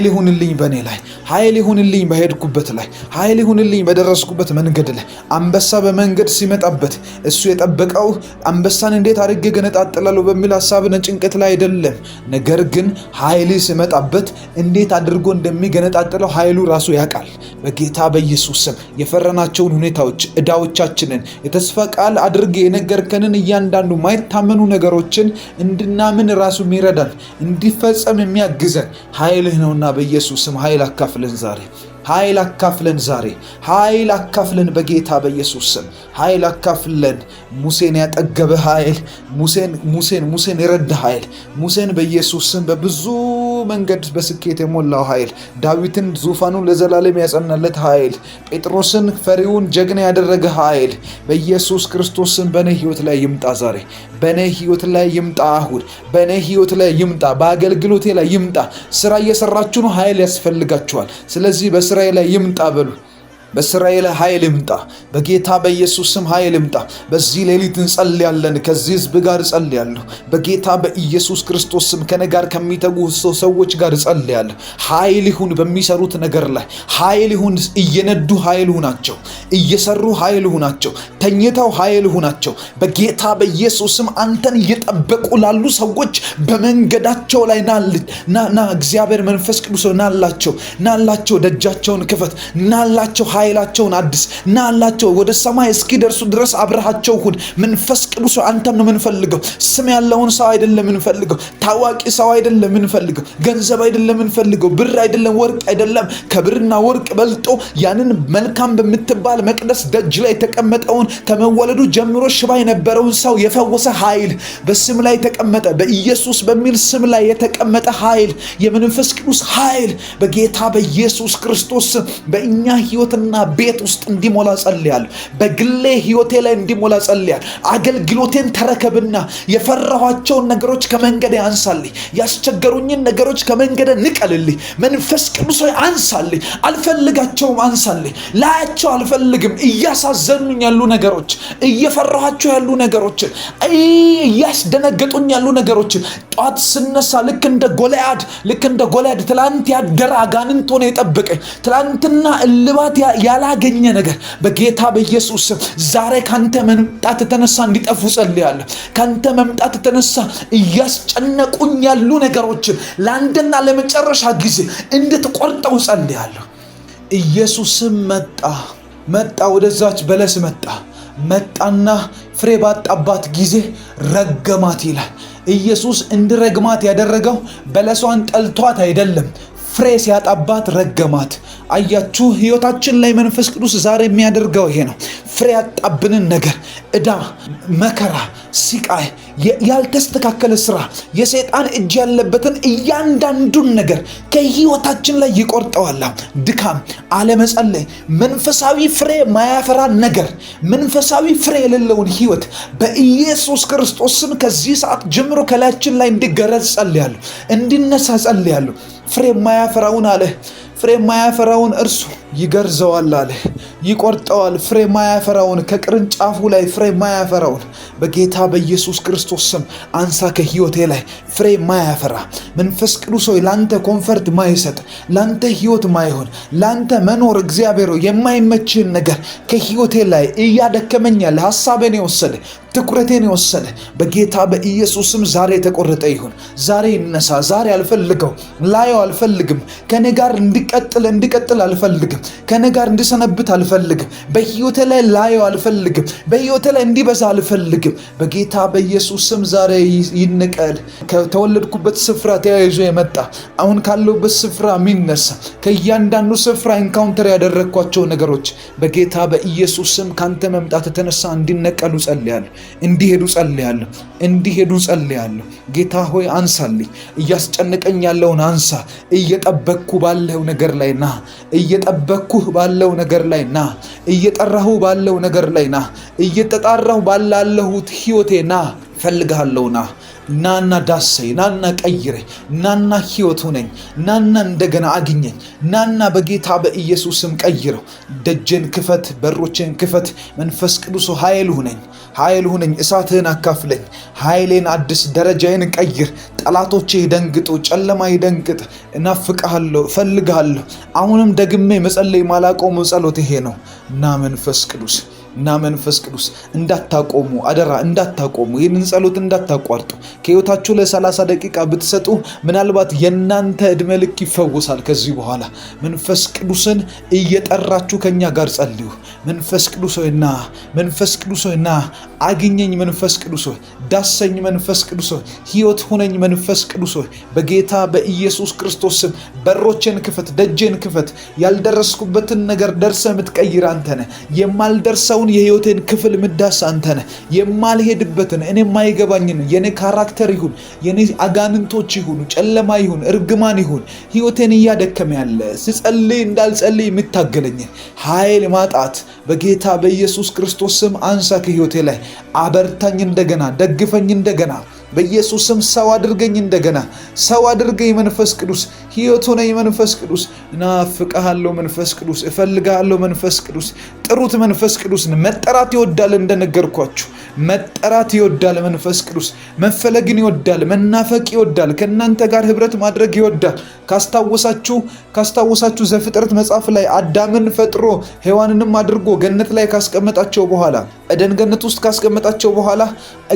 ይሁንልኝ በእኔ ላይ፣ ኃይል ይሁንልኝ በሄድኩበት ላይ፣ ኃይል ይሁንልኝ በደረስኩበት መንገድ ላይ። አንበሳ በመንገድ ሲመጣበት እሱ የጠበቀው አንበሳን እንዴት አድርጌ ገነጣጥላለሁ በሚል ሐሳብና ጭንቀት ላይ አይደለም። ነገር ግን ኃይል ሲመጣበት እንዴት አድርጎ እንደሚገነጣጥለው ኃይሉ ራሱ ያውቃል። በጌታ በኢየሱስ ስም የፈረናቸውን ሁኔታዎች፣ ዕዳዎቻችንን የተስፋ ቃል አድርጌ የነገርከንን እያንዳንዱ ማይታመኑ ነገሮችን እንድናምን ራሱ የሚረዳን እንዲፈጸም የሚያግዘን ኃይልህ ነውና በኢየሱስ ስም ኃይል አካፍለን ዛሬ። ኃይል አካፍለን በጌታ በኢየሱስ ስም ኃይል አካፍለን። ሙሴን ያጠገበ ኃይል፣ ሙሴን የረዳ ኃይል፣ ሙሴን በኢየሱስ ስም በብዙ መንገድ በስኬት የሞላው ኃይል፣ ዳዊትን ዙፋኑን ለዘላለም ያጸናለት ኃይል፣ ጴጥሮስን ፈሪውን ጀግና ያደረገ ኃይል በኢየሱስ ክርስቶስ ስም በኔ ህይወት ላይ ይምጣ ዛሬ። በኔ ህይወት ላይ ይምጣ አሁን። በኔ ህይወት ላይ ይምጣ። በአገልግሎቴ ላይ ይምጣ። ስራ እየሰራችሁ ነው፣ ኃይል ያስፈልጋችኋል። ስለዚህ በስራዬ ላይ ይምጣ በሉ። በስራዬ ላይ ኃይል ይምጣ። በጌታ በኢየሱስ ስም ኃይል ይምጣ። በዚህ ሌሊት እንጸልያለን። ከዚህ ህዝብ ጋር እጸልያለሁ። በጌታ በኢየሱስ ክርስቶስ ስም ከኔ ጋር ከሚተጉ ሰዎች ጋር እጸልያለሁ። ኃይል ይሁን በሚሰሩት ነገር ላይ ኃይል ይሁን። እየነዱ ኃይል ይሁናቸው፣ እየሰሩ ኃይል ይሁናቸው፣ ተኝተው ኃይል ይሁናቸው። በጌታ በኢየሱስ ስም አንተን እየጠበቁ ላሉ ሰዎች በመንገዳቸው ላይ ና እግዚአብሔር መንፈስ ቅዱስ ናላቸው። ደጃቸውን ክፈት። ናላቸው ኃይላቸውን አድስ። ናላቸው ወደ ሰማይ እስኪደርሱ ድረስ አብረሃቸው ሁን። መንፈስ ቅዱስ አንተን ነው የምንፈልገው። ስም ያለውን ሰው አይደለም የምንፈልገው። ታዋቂ ሰው አይደለም የምንፈልገው። ገንዘብ አይደለም የምንፈልገው። ብር አይደለም፣ ወርቅ አይደለም። ከብርና ወርቅ በልጦ ያንን መልካም በምትባል መቅደስ ደጅ ላይ የተቀመጠውን ከመወለዱ ጀምሮ ሽባ የነበረውን ሰው የፈወሰ ኃይል በስም ላይ ተቀመጠ። በኢየሱስ በሚል ስም ላይ የተቀመጠ ኃይል፣ የመንፈስ ቅዱስ ኃይል በጌታ በኢየሱስ ክርስቶስ በእኛ ህይወትና ቤት ውስጥ እንዲሞላ ጸልያለሁ። በግሌ ህይወቴ ላይ እንዲሞላ ጸልያለሁ። አገልግሎቴን ተረከብና የፈራኋቸውን ነገሮች ከመንገዴ አንሳልኝ። ያስቸገሩኝን ነገሮች ከመንገዴ ንቀልልኝ። መንፈስ ቅዱስ ሆይ አንሳልኝ። አልፈልጋቸውም፣ አንሳልኝ። ላያቸው አልፈልግም። እያሳዘኑኝ ያሉ ነገሮች፣ እየፈራኋቸው ያሉ ነገሮች፣ እያስደነገጡኝ ያሉ ነገሮች ጧት ስነሳ ልክ እንደ ጎልያድ ትላንት ያደረ አጋንንት ሆነ የጠበቀኝ ትላንትና እልባት ያላገኘ ነገር በጌታ በኢየሱስ ስም ዛሬ ካንተ መምጣት ተነሳ እንዲጠፉ ጸልያለሁ። ካንተ መምጣት ተነሳ እያስጨነቁኝ ያሉ ነገሮችን ለአንድና ለመጨረሻ ጊዜ እንድትቆርጠው ጸልያለሁ። ኢየሱስም መጣ ወደዛች በለስ መጣና ፍሬ ባጣባት ጊዜ ረገማት ይላል። ኢየሱስ እንዲረግማት ያደረገው በለሷን ጠልቷት አይደለም፣ ፍሬ ሲያጣባት ረገማት። አያችሁ፣ ህይወታችን ላይ መንፈስ ቅዱስ ዛሬ የሚያደርገው ይሄ ነው። ፍሬ ያጣብንን ነገር፣ ዕዳ፣ መከራ፣ ሲቃይ፣ ያልተስተካከለ ስራ፣ የሰይጣን እጅ ያለበትን እያንዳንዱን ነገር ከህይወታችን ላይ ይቆርጠዋል። ድካም፣ አለመጸለይ፣ መንፈሳዊ ፍሬ ማያፈራ ነገር፣ መንፈሳዊ ፍሬ የሌለውን ህይወት በኢየሱስ ክርስቶስ ስም ከዚህ ሰዓት ጀምሮ ከላያችን ላይ እንዲገረዝ ጸልያለሁ፣ እንዲነሳ ጸልያለሁ። ፍሬ ማያፈራውን ፍሬ ማያፈራውን እርሱ ይገርዘዋል አለ፣ ይቆርጠዋል። ፍሬ ማያፈራውን ከቅርንጫፉ ላይ ፍሬ ማያፈራውን በጌታ በኢየሱስ ክርስቶስ ስም አንሳ ከህይወቴ ላይ ፍሬ ማያፈራ መንፈስ ቅዱስ ሆይ ላንተ ኮንፈርት ማይሰጥ ላንተ ህይወት ማይሆን ላንተ መኖር እግዚአብሔር የማይመችህን ነገር ከህይወቴ ላይ እያደከመኝ ያለ ሐሳቤን የወሰደ ትኩረቴን የወሰደ በጌታ በኢየሱስ ስም ዛሬ ተቆረጠ ይሁን። ዛሬ ይነሳ። ዛሬ አልፈልገው ላየው አልፈልግም። ከኔ ጋር እንዲቀጥል አልፈልግም። ከኔ ጋር እንዲሰነብት አልፈልግም። በህይወቴ ላይ ላየው አልፈልግም። በህይወቴ ላይ እንዲበዛ አልፈልግም። በጌታ በኢየሱስ ስም ዛሬ ይንቀል። ከተወለድኩበት ስፍራ ተያይዞ የመጣ አሁን ካለውበት ስፍራ የሚነሳ ከእያንዳንዱ ስፍራ ኢንካውንተር ያደረግኳቸው ነገሮች በጌታ በኢየሱስ ስም ካንተ መምጣት የተነሳ እንዲነቀሉ ጸልያለሁ። እንዲሄዱ ጸልያለሁ። ጌታ ሆይ አንሳልኝ። እያስጨነቀኝ ያለውን አንሳ። እየጠበቅኩ ባለው ነገር ላይ ና። እየጠበቅኩህ ባለው ነገር ላይ ና። እየጠራሁ ባለው ነገር ላይ ና። እየተጣራሁ ባላለሁት ህይወቴ ና። ፈልግሃለሁ ና። ናና ዳሰኝ፣ ናና ቀይረኝ፣ ናና ህይወት ሁነኝ፣ ናና እንደገና አግኘኝ፣ ናና በጌታ በኢየሱስም ቀይረው። ደጀን ክፈት፣ በሮችን ክፈት። መንፈስ ቅዱስ ኃይል ሁነኝ፣ እሳትህን አካፍለኝ፣ ኃይሌን አድስ፣ ደረጃዬን ቀይር። ጠላቶቼ ይደንግጡ፣ ጨለማ ይደንግጥ። እናፍቅሃለሁ፣ እፈልግሃለሁ። አሁንም ደግሜ መጸለይ ማላቆም ጸሎት ይሄ ነው። እና መንፈስ ቅዱስ እንዳታቆሙ፣ አደራ እንዳታቆሙ፣ ይህንን ጸሎት እንዳታቋርጡ። ከህይወታችሁ ለ30 ደቂቃ ብትሰጡ ምናልባት የናንተ እድሜ ልክ ይፈወሳል። ከዚህ በኋላ መንፈስ ቅዱስን እየጠራችሁ ከኛ ጋር ጸልዩ። መንፈስ ቅዱስ ሆይና፣ መንፈስ ቅዱስ ሆይና፣ አግኘኝ። መንፈስ ቅዱስ ሆይ ዳሰኝ። መንፈስ ቅዱስ ሆይ ህይወት ሁነኝ። መንፈስ ቅዱስ ሆይ በጌታ በኢየሱስ ክርስቶስ ስም በሮችን ክፈት፣ ደጀን ክፈት። ያልደረስኩበትን ነገር ደርሰህ የምትቀይር አንተ ነህ። የማልደርሰው የህይወቴን ክፍል ምዳስ አንተ ነህ። የማልሄድበትን እኔ የማይገባኝን የኔ ካራክተር ይሁን የኔ አጋንንቶች ይሁን ጨለማ ይሁን እርግማን ይሁን ህይወቴን እያደከመ ያለ ስጸልይ እንዳልጸልይ የምታገለኝ ኃይል ማጣት በጌታ በኢየሱስ ክርስቶስ ስም አንሳ ከህይወቴ ላይ። አበርታኝ እንደገና፣ ደግፈኝ እንደገና በኢየሱስ ስም። ሰው አድርገኝ እንደገና፣ ሰው አድርገኝ መንፈስ ቅዱስ። ህይወት ሆነኝ መንፈስ ቅዱስ። እናፍቅሃለሁ መንፈስ ቅዱስ፣ እፈልግሃለሁ መንፈስ ቅዱስ። ጥሩት መንፈስ ቅዱስ። መጠራት ይወዳል፣ እንደነገርኳችሁ መጠራት ይወዳል መንፈስ ቅዱስ። መፈለግን ይወዳል፣ መናፈቅ ይወዳል፣ ከእናንተ ጋር ህብረት ማድረግ ይወዳል። ካስታወሳችሁ ዘፍጥረት መጽሐፍ ላይ አዳምን ፈጥሮ ሔዋንንም አድርጎ ገነት ላይ ካስቀመጣቸው በኋላ ኤደን ገነት ውስጥ ካስቀመጣቸው በኋላ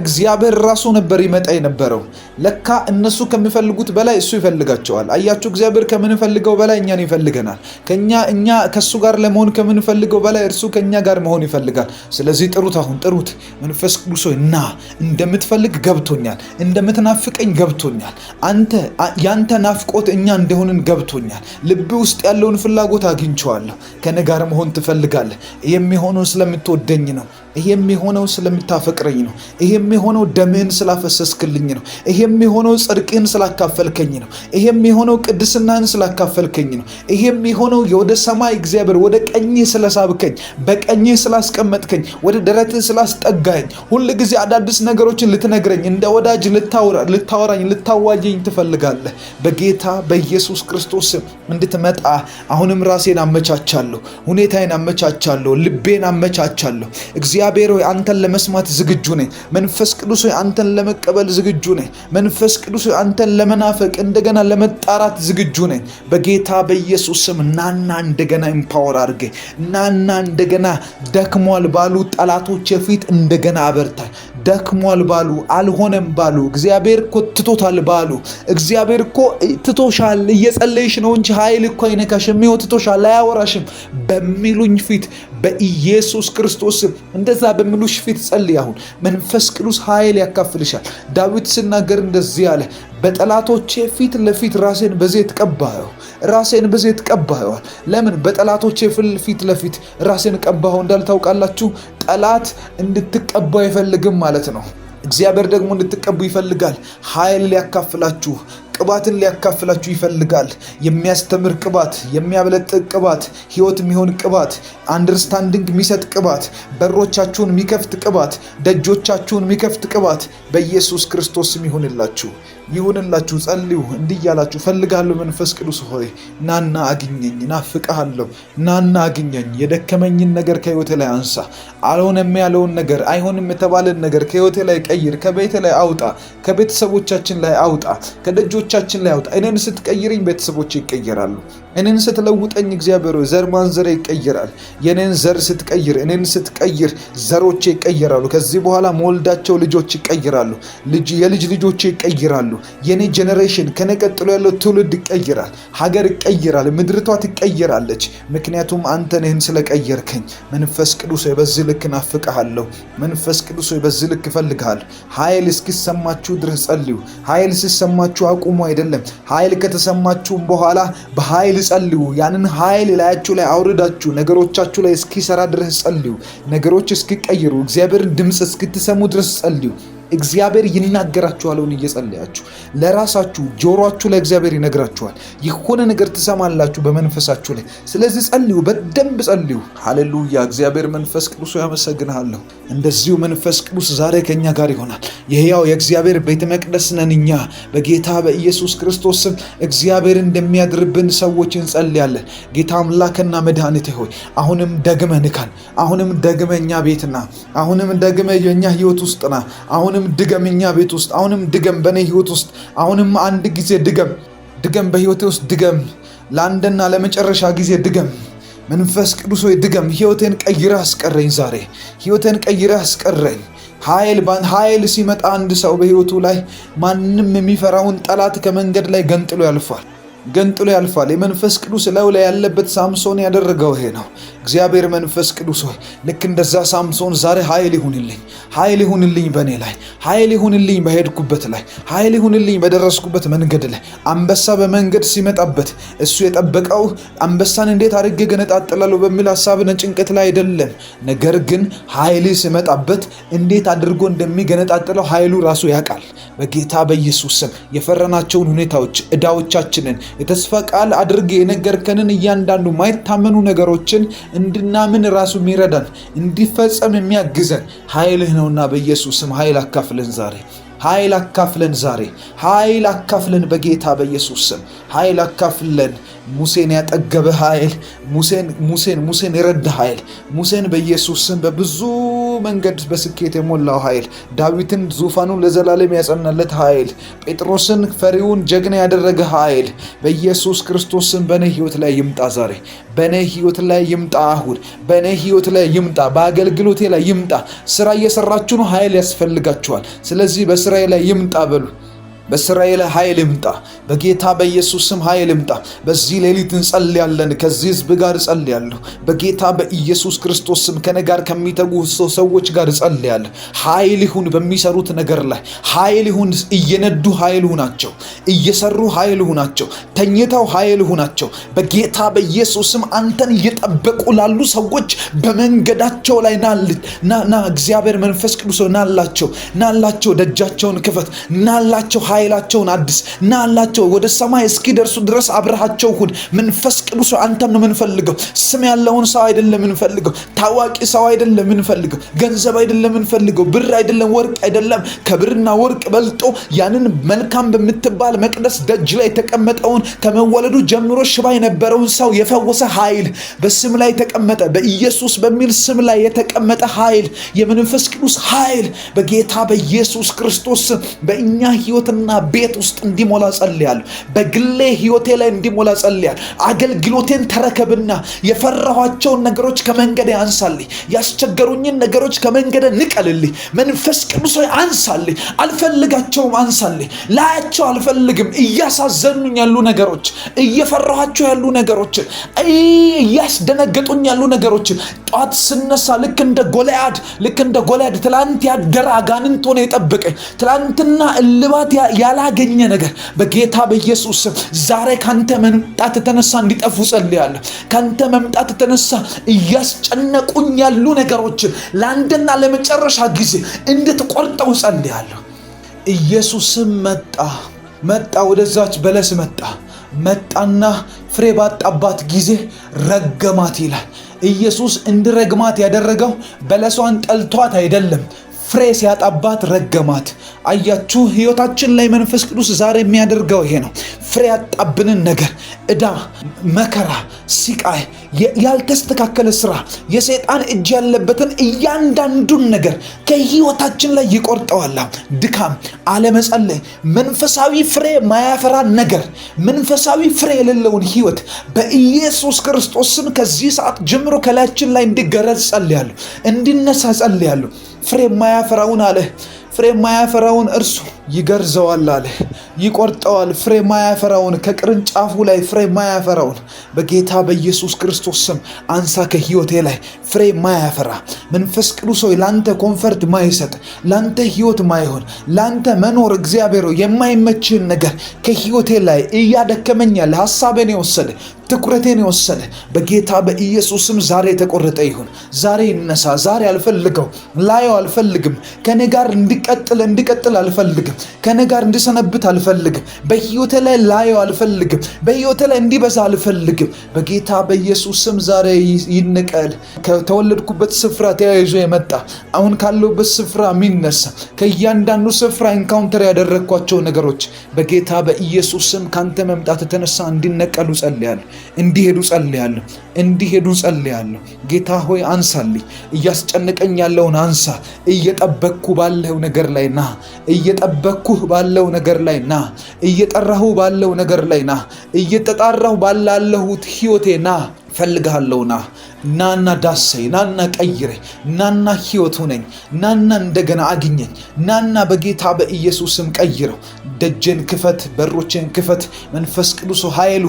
እግዚአብሔር ራሱ ነበር ይመጣ የነበረው። ለካ እነሱ ከሚፈልጉት በላይ እሱ ይፈልጋቸዋል። አያችሁ፣ እግዚአብሔር ከምንፈልገው በላይ እኛን ይፈልገናል። እኛ ከሱ ጋር ለመሆን ከምንፈልገው በላይ እርሱ ከኛ ጋር መሆን ይፈልጋል። ስለዚህ ጥሩት፣ አሁን ጥሩት። መንፈስ ቅዱስ ሆይ ና። እንደምትፈልግ ገብቶኛል፣ እንደምትናፍቀኝ ገብቶኛል። ያንተ ናፍቆት እኛ እንደሆንን ገብቶኛል። ልብ ውስጥ ያለውን ፍላጎት አግኝቼዋለሁ። ከኔ ጋር መሆን ትፈልጋለህ። የሚሆነው ስለምትወደኝ ነው። ይሄ የሚሆነው ስለምታፈቅረኝ ነው። ይሄ የሚሆነው ደምህን ስላፈሰስክልኝ ነው። ይሄ የሚሆነው ጽድቅህን ስላካፈልከኝ ነው። ይሄ የሚሆነው ቅድስናህን ስላካፈልከኝ ነው። ይሄ የሚሆነው ወደ ሰማይ እግዚአብሔር ወደ ቀኝህ ስለሳብከኝ፣ በቀኝህ ስላስቀመጥከኝ፣ ወደ ደረትህ ስላስጠጋኝ፣ ሁል ጊዜ አዳዲስ ነገሮችን ልትነግረኝ፣ እንደ ወዳጅ ልታወራኝ፣ ልታዋየኝ ትፈልጋለህ። በጌታ በኢየሱስ ክርስቶስ እንድትመጣ አሁንም ራሴን አመቻቻለሁ፣ ሁኔታዬን አመቻቻለሁ፣ ልቤን አመቻቻለሁ። እግዚአብሔር ሆይ አንተን ለመስማት ዝግጁ ነኝ። መንፈስ ቅዱስ ሆይ አንተን ለመቀበል ዝግጁ ነኝ። መንፈስ ቅዱስ ሆይ አንተን ለመናፈቅ እንደገና ለመጣራት ዝግጁ ነኝ። በጌታ በኢየሱስ ስም ናና እንደገና ኢምፓወር አድርገኝ። ናና እንደገና ደክሟል ባሉ ጠላቶች ፊት እንደገና አበርታኝ። ደክሟል ባሉ፣ አልሆነም ባሉ፣ እግዚአብሔር እኮ ትቶታል ባሉ፣ እግዚአብሔር እኮ ትቶሻል እየጸለይሽ ነው እንጂ ኃይል እኮ አይነካሽም፣ ይኸው ትቶሻል አያወራሽም በሚሉኝ ፊት በኢየሱስ ክርስቶስ እንደዛ በሚሉሽ ፊት ጸልይ። አሁን መንፈስ ቅዱስ ኃይል ያካፍልሻል። ዳዊት ሲናገር እንደዚህ አለ፣ በጠላቶቼ ፊት ለፊት ራሴን በዘይት ቀባኸው። ለምን በጠላቶቼ ፊት ለፊት ራሴን ቀባኸው እንዳልታውቃላችሁ? ጠላት እንድትቀባ አይፈልግም ማለት ነው። እግዚአብሔር ደግሞ እንድትቀቡ ይፈልጋል። ኃይል ሊያካፍላችሁ፣ ቅባትን ሊያካፍላችሁ ይፈልጋል። የሚያስተምር ቅባት፣ የሚያበለጥቅ ቅባት፣ ሕይወት የሚሆን ቅባት፣ አንደርስታንዲንግ የሚሰጥ ቅባት፣ በሮቻችሁን የሚከፍት ቅባት፣ ደጆቻችሁን የሚከፍት ቅባት በኢየሱስ ክርስቶስ ስም ይሁንላችሁ። ጸልዩ። እንዲህ ያላችሁ ፈልጋለሁ መንፈስ ቅዱስ ሆይ ናና አግኘኝ፣ ናፍቅሃለሁ፣ ናና አግኘኝ። የደከመኝን ነገር ከሕይወቴ ላይ አንሳ። አልሆነም ያለውን ነገር፣ አይሆንም የተባለን ነገር ከሕይወቴ ላይ ቀይር። ከቤቴ ላይ አውጣ፣ ከቤተሰቦቻችን ላይ አውጣ፣ ከደጆቻችን ላይ አውጣ። እኔን ስትቀይረኝ ቤተሰቦቼ ይቀየራሉ። እኔን ስትለውጠኝ እግዚአብሔር ሆይ ዘር ማንዘሬ ይቀየራል። የኔን ዘር ስትቀይር፣ እኔን ስትቀይር ዘሮቼ ይቀየራሉ። ከዚህ በኋላ መወልዳቸው ልጆች ይቀየራሉ። የልጅ ልጆቼ ይቀየራሉ። የኔ ጄኔሬሽን ከኔ ቀጥሎ ያለው ትውልድ ይቀየራል። ሀገር ይቀየራል። ምድርቷ ትቀየራለች። ምክንያቱም አንተ ነህን ስለቀየርከኝ። መንፈስ ቅዱስ ሆይ በዚህ ልክ ናፍቅሃለሁ። መንፈስ ቅዱስ ሆይ በዚህ ልክ እፈልግሃለሁ። ኃይል እስኪሰማችሁ ድረስ ጸልዩ። ኃይል ሲሰማችሁ አቁሙ አይደለም። ኃይል ከተሰማችሁም በኋላ በኃይል ጸልዩ። ያንን ኃይል ላያችሁ ላይ አውርዳችሁ ነገሮቻችሁ ላይ እስኪሰራ ድረስ ጸልዩ። ነገሮች እስኪቀየሩ እግዚአብሔርን ድምፅ እስክትሰሙ ድረስ ጸልዩ። እግዚአብሔር ይናገራችኋል። እየጸለያችሁ ለራሳችሁ ጆሮአችሁ ላይ እግዚአብሔር ይነግራችኋል። የሆነ ነገር ትሰማላችሁ በመንፈሳችሁ ላይ። ስለዚህ ጸልዩ፣ በደንብ ጸልዩ። ሃሌሉያ። እግዚአብሔር መንፈስ ቅዱስ ያመሰግናለሁ። እንደዚሁ መንፈስ ቅዱስ ዛሬ ከኛ ጋር ይሆናል። የሕያው የእግዚአብሔር ቤተ መቅደስ ነን እኛ። በጌታ በኢየሱስ ክርስቶስ ስም እግዚአብሔር እንደሚያድርብን ሰዎች እንጸልያለን። ጌታ አምላክና መድኃኒቴ ሆይ አሁንም ደግመ ንካን። አሁንም ደግመ እኛ ቤትና አሁንም ደግመ የኛ ሕይወት ውስጥና አሁንም ድገምኛ ቤት ውስጥ አሁንም ድገም በኔ ሕይወት ውስጥ አሁንም አንድ ጊዜ ድገም በሕይወቴ ውስጥ ድገም። ለአንድና ለመጨረሻ ጊዜ ድገም። መንፈስ ቅዱስ ሆይ ድገም። ሕይወቴን ቀይረህ አስቀረኝ። ዛሬ ሕይወቴን ቀይረህ አስቀረኝ። ኃይል ሲመጣ አንድ ሰው በሕይወቱ ላይ ማንም የሚፈራውን ጠላት ከመንገድ ላይ ገንጥሎ ያልፋል። የመንፈስ ቅዱስ ላይ ያለበት ሳምሶን ያደረገው ይሄ ነው። እግዚአብሔር መንፈስ ቅዱስ ሆይ ልክ እንደዛ ሳምሶን ዛሬ ኃይል ይሁንልኝ በእኔ ላይ፣ ኃይል ይሁንልኝ በሄድኩበት ላይ፣ ኃይል ይሁንልኝ በደረስኩበት መንገድ ላይ። አንበሳ በመንገድ ሲመጣበት እሱ የጠበቀው አንበሳን እንዴት አድርጌ ገነጣጥላለሁ በሚል ሐሳብና ጭንቀት ላይ አይደለም። ነገር ግን ኃይል ሲመጣበት እንዴት አድርጎ እንደሚገነጣጥለው ኃይሉ ራሱ ያውቃል። በጌታ በኢየሱስ ስም የፈረናቸውን ሁኔታዎች፣ ዕዳዎቻችንን የተስፋ ቃል አድርጌ የነገርከንን እያንዳንዱ ማይታመኑ ነገሮችን እንድናምን ራሱ የሚረዳን እንዲፈጸም የሚያግዘን ኃይልህ ነውና በኢየሱስ ስም ኃይል አካፍለን ዛሬ ኃይል አካፍለን በጌታ በኢየሱስ ስም ኃይል አካፍለን። ሙሴን ያጠገበ ኃይል፣ ሙሴን የረዳ ኃይል፣ ሙሴን በኢየሱስ ስም በብዙ መንገድ በስኬት የሞላው ኃይል፣ ዳዊትን ዙፋኑን ለዘላለም ያጸናለት ኃይል፣ ጴጥሮስን ፈሪውን ጀግና ያደረገ ኃይል በኢየሱስ ክርስቶስ ስም በኔ ሕይወት ላይ ይምጣ። ዛሬ በኔ ሕይወት ላይ ይምጣ። አሁን በኔ ሕይወት ላይ ይምጣ። በአገልግሎቴ ላይ ይምጣ። ስራ እየሰራችሁ ነው፣ ኃይል ያስፈልጋችኋል። ስለዚህ በስራዬ ላይ ይምጣ በሉ። በስራዬ ላይ ኃይል ይምጣ። በጌታ በኢየሱስ ስም ኃይል ይምጣ። በዚህ ሌሊት እንጸልያለን። ከዚህ ህዝብ ጋር እጸልያለሁ። በጌታ በኢየሱስ ክርስቶስ ስም ከኔ ጋር ከሚተጉ ሰዎች ጋር እጸልያለሁ። ኃይል ይሁን በሚሰሩት ነገር ላይ ኃይል ይሁን። እየነዱ ኃይል ይሁናቸው፣ እየሰሩ ኃይል ይሁናቸው፣ ተኝተው ኃይል ይሁናቸው። በጌታ በኢየሱስ ስም አንተን እየጠበቁ ላሉ ሰዎች በመንገዳቸው ላይ ና እግዚአብሔር መንፈስ ቅዱስ ናላቸው። ደጃቸውን ክፈት። ናላቸው ኃይላቸውን አድስ። ናላቸው ወደ ሰማይ እስኪደርሱ ድረስ አብረሃቸው ሁን። መንፈስ ቅዱስ አንተን ነው የምንፈልገው። ስም ያለውን ሰው አይደለም የምንፈልገው። ታዋቂ ሰው አይደለም የምንፈልገው። ገንዘብ አይደለም የምንፈልገው። ብር አይደለም፣ ወርቅ አይደለም። ከብርና ወርቅ በልጦ ያንን መልካም በምትባል መቅደስ ደጅ ላይ የተቀመጠውን ከመወለዱ ጀምሮ ሽባ የነበረውን ሰው የፈወሰ ኃይል በስም ላይ ተቀመጠ። በኢየሱስ በሚል ስም ላይ የተቀመጠ ኃይል፣ የመንፈስ ቅዱስ ኃይል በጌታ በኢየሱስ ክርስቶስ በእኛ ሕይወትና ቤት ውስጥ እንዲሞላ ጸልያለሁ። በግሌ ሕይወቴ ላይ እንዲሞላ ጸልያለሁ። አገልግሎቴን ተረከብና የፈራኋቸውን ነገሮች ከመንገዴ አንሳልኝ። ያስቸገሩኝን ነገሮች ከመንገዴ ንቀልልኝ። መንፈስ ቅዱስ ሆይ አንሳልኝ። አልፈልጋቸውም፣ አንሳልኝ። ላያቸው አልፈልግም። እያሳዘኑኝ ያሉ ነገሮች፣ እየፈራኋቸው ያሉ ነገሮች፣ እያስደነገጡኝ ያሉ ነገሮች ጧት ስነሳ ልክ እንደ ጎልያድ ትላንት ያደረ አጋንንት ሆነ የጠበቀኝ ትላንትና እልባት ያላገኘ ነገር በጌታ በኢየሱስ ዛሬ ካንተ መምጣት ተነሳ እንዲጠፉ ጸልያለሁ። ካንተ መምጣት ተነሳ እያስጨነቁኝ ያሉ ነገሮች ለአንድና ለመጨረሻ ጊዜ እንድትቆርጠው ጸልያለሁ። ኢየሱስም መጣ። መጣ፣ ወደዛች በለስ መጣና ፍሬ ባጣባት ጊዜ ረገማት ይላል። ኢየሱስ እንዲረግማት ያደረገው በለሷን ጠልቷት አይደለም፣ ፍሬ ሲያጣባት ረገማት። አያችሁ፣ ሕይወታችን ላይ መንፈስ ቅዱስ ዛሬ የሚያደርገው ይሄ ነው። ፍሬ ያጣብንን ነገር፣ ዕዳ፣ መከራ፣ ሲቃይ፣ ያልተስተካከለ ስራ፣ የሰይጣን እጅ ያለበትን እያንዳንዱን ነገር ከሕይወታችን ላይ ይቆርጠዋል። ድካም፣ አለመጸለይ፣ መንፈሳዊ ፍሬ ማያፈራ ነገር፣ መንፈሳዊ ፍሬ የሌለውን ሕይወት በኢየሱስ ክርስቶስ ስም ከዚህ ሰዓት ጀምሮ ከላያችን ላይ እንዲገረዝ ጸልያለሁ፣ እንዲነሳ ጸልያለሁ። ፍሬ ማያፈራውን አለ፣ ፍሬ ማያፈራውን እርሱ ይገርዘዋል አለ፣ ይቆርጠዋል። ፍሬ ማያፈራውን ከቅርንጫፉ ላይ ፍሬ ማያፈራውን በጌታ በኢየሱስ ክርስቶስ ስም አንሳ ከሕይወቴ ላይ ፍሬ ማያፈራ መንፈስ ቅዱስ ሆይ ላንተ ኮንፈርት ማይሰጥ፣ ላንተ ሕይወት ማይሆን፣ ላንተ መኖር እግዚአብሔር የማይመችህን ነገር ከሕይወቴ ላይ እያደከመኝ ያለ ሐሳቤን የወሰደ ትኩረቴን የወሰደ በጌታ በኢየሱስ ስም ዛሬ ተቆረጠ ይሁን። ዛሬ ይነሳ። ዛሬ አልፈልገው፣ ላየው አልፈልግም። ከኔ ጋር እንዲቀጥል አልፈልግም። ከኔ ጋር እንዲሰነብት አልፈልግም። በሕይወቴ ላይ ላየው አልፈልግም። በሕይወቴ ላይ እንዲበዛ አልፈልግም። በጌታ በኢየሱስ ስም ዛሬ ይንቀል። ከተወለድኩበት ስፍራ ተያይዞ የመጣ አሁን ካለውበት ስፍራ የሚነሳ ከእያንዳንዱ ስፍራ ኢንካውንተር ያደረግኳቸው ነገሮች በጌታ በኢየሱስ ስም ካንተ መምጣት የተነሳ እንዲነቀሉ ጸልያለሁ፣ እንዲሄዱ ጸልያለሁ። ጌታ ሆይ አንሳልኝ። እያስጨነቀኝ ያለውን አንሳ። እየጠበቅኩ ባለው ነገር ላይ ና። እየጠበቅኩህ ባለው ነገር ላይ ና። እየጠራሁ ባለው ነገር ላይ ና። እየተጣራሁ ባላለሁት ሕይወቴ ና። ፈልግሃለሁ ና። ናና ዳሰኝ፣ ናና ቀይረኝ፣ ናና ሕይወት ሁነኝ፣ ናና እንደገና አግኘኝ፣ ናና በጌታ በኢየሱስም ቀይረው። ደጀን ክፈት፣ በሮችን ክፈት። መንፈስ ቅዱስ ኃይል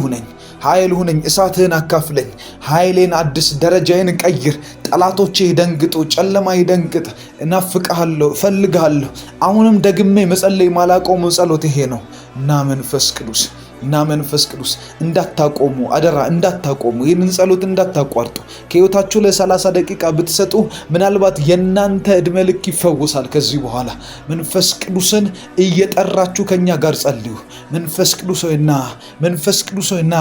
ሁነኝ፣ እሳትህን አካፍለኝ፣ ኃይሌን አድስ፣ ደረጃዬን ቀይር። ጠላቶቼ ይደንግጡ፣ ጨለማ ይደንግጥ። እናፍቅሃለሁ፣ እፈልግሃለሁ። አሁንም ደግሜ መጸለይ ማላቆመው ጸሎት ይሄ ነው። እና መንፈስ ቅዱስ እንዳታቆሙ፣ አደራ እንዳታቆሙ፣ ይህንን ጸሎት እንዳታቋርጡ። ከሕይወታችሁ ለ30 ደቂቃ ብትሰጡ ምናልባት የእናንተ ዕድሜ ልክ ይፈወሳል። ከዚህ በኋላ መንፈስ ቅዱስን እየጠራችሁ ከኛ ጋር ጸልዩ። መንፈስ ቅዱስ ሆይ ና፣ መንፈስ ቅዱስ ሆይ ና፣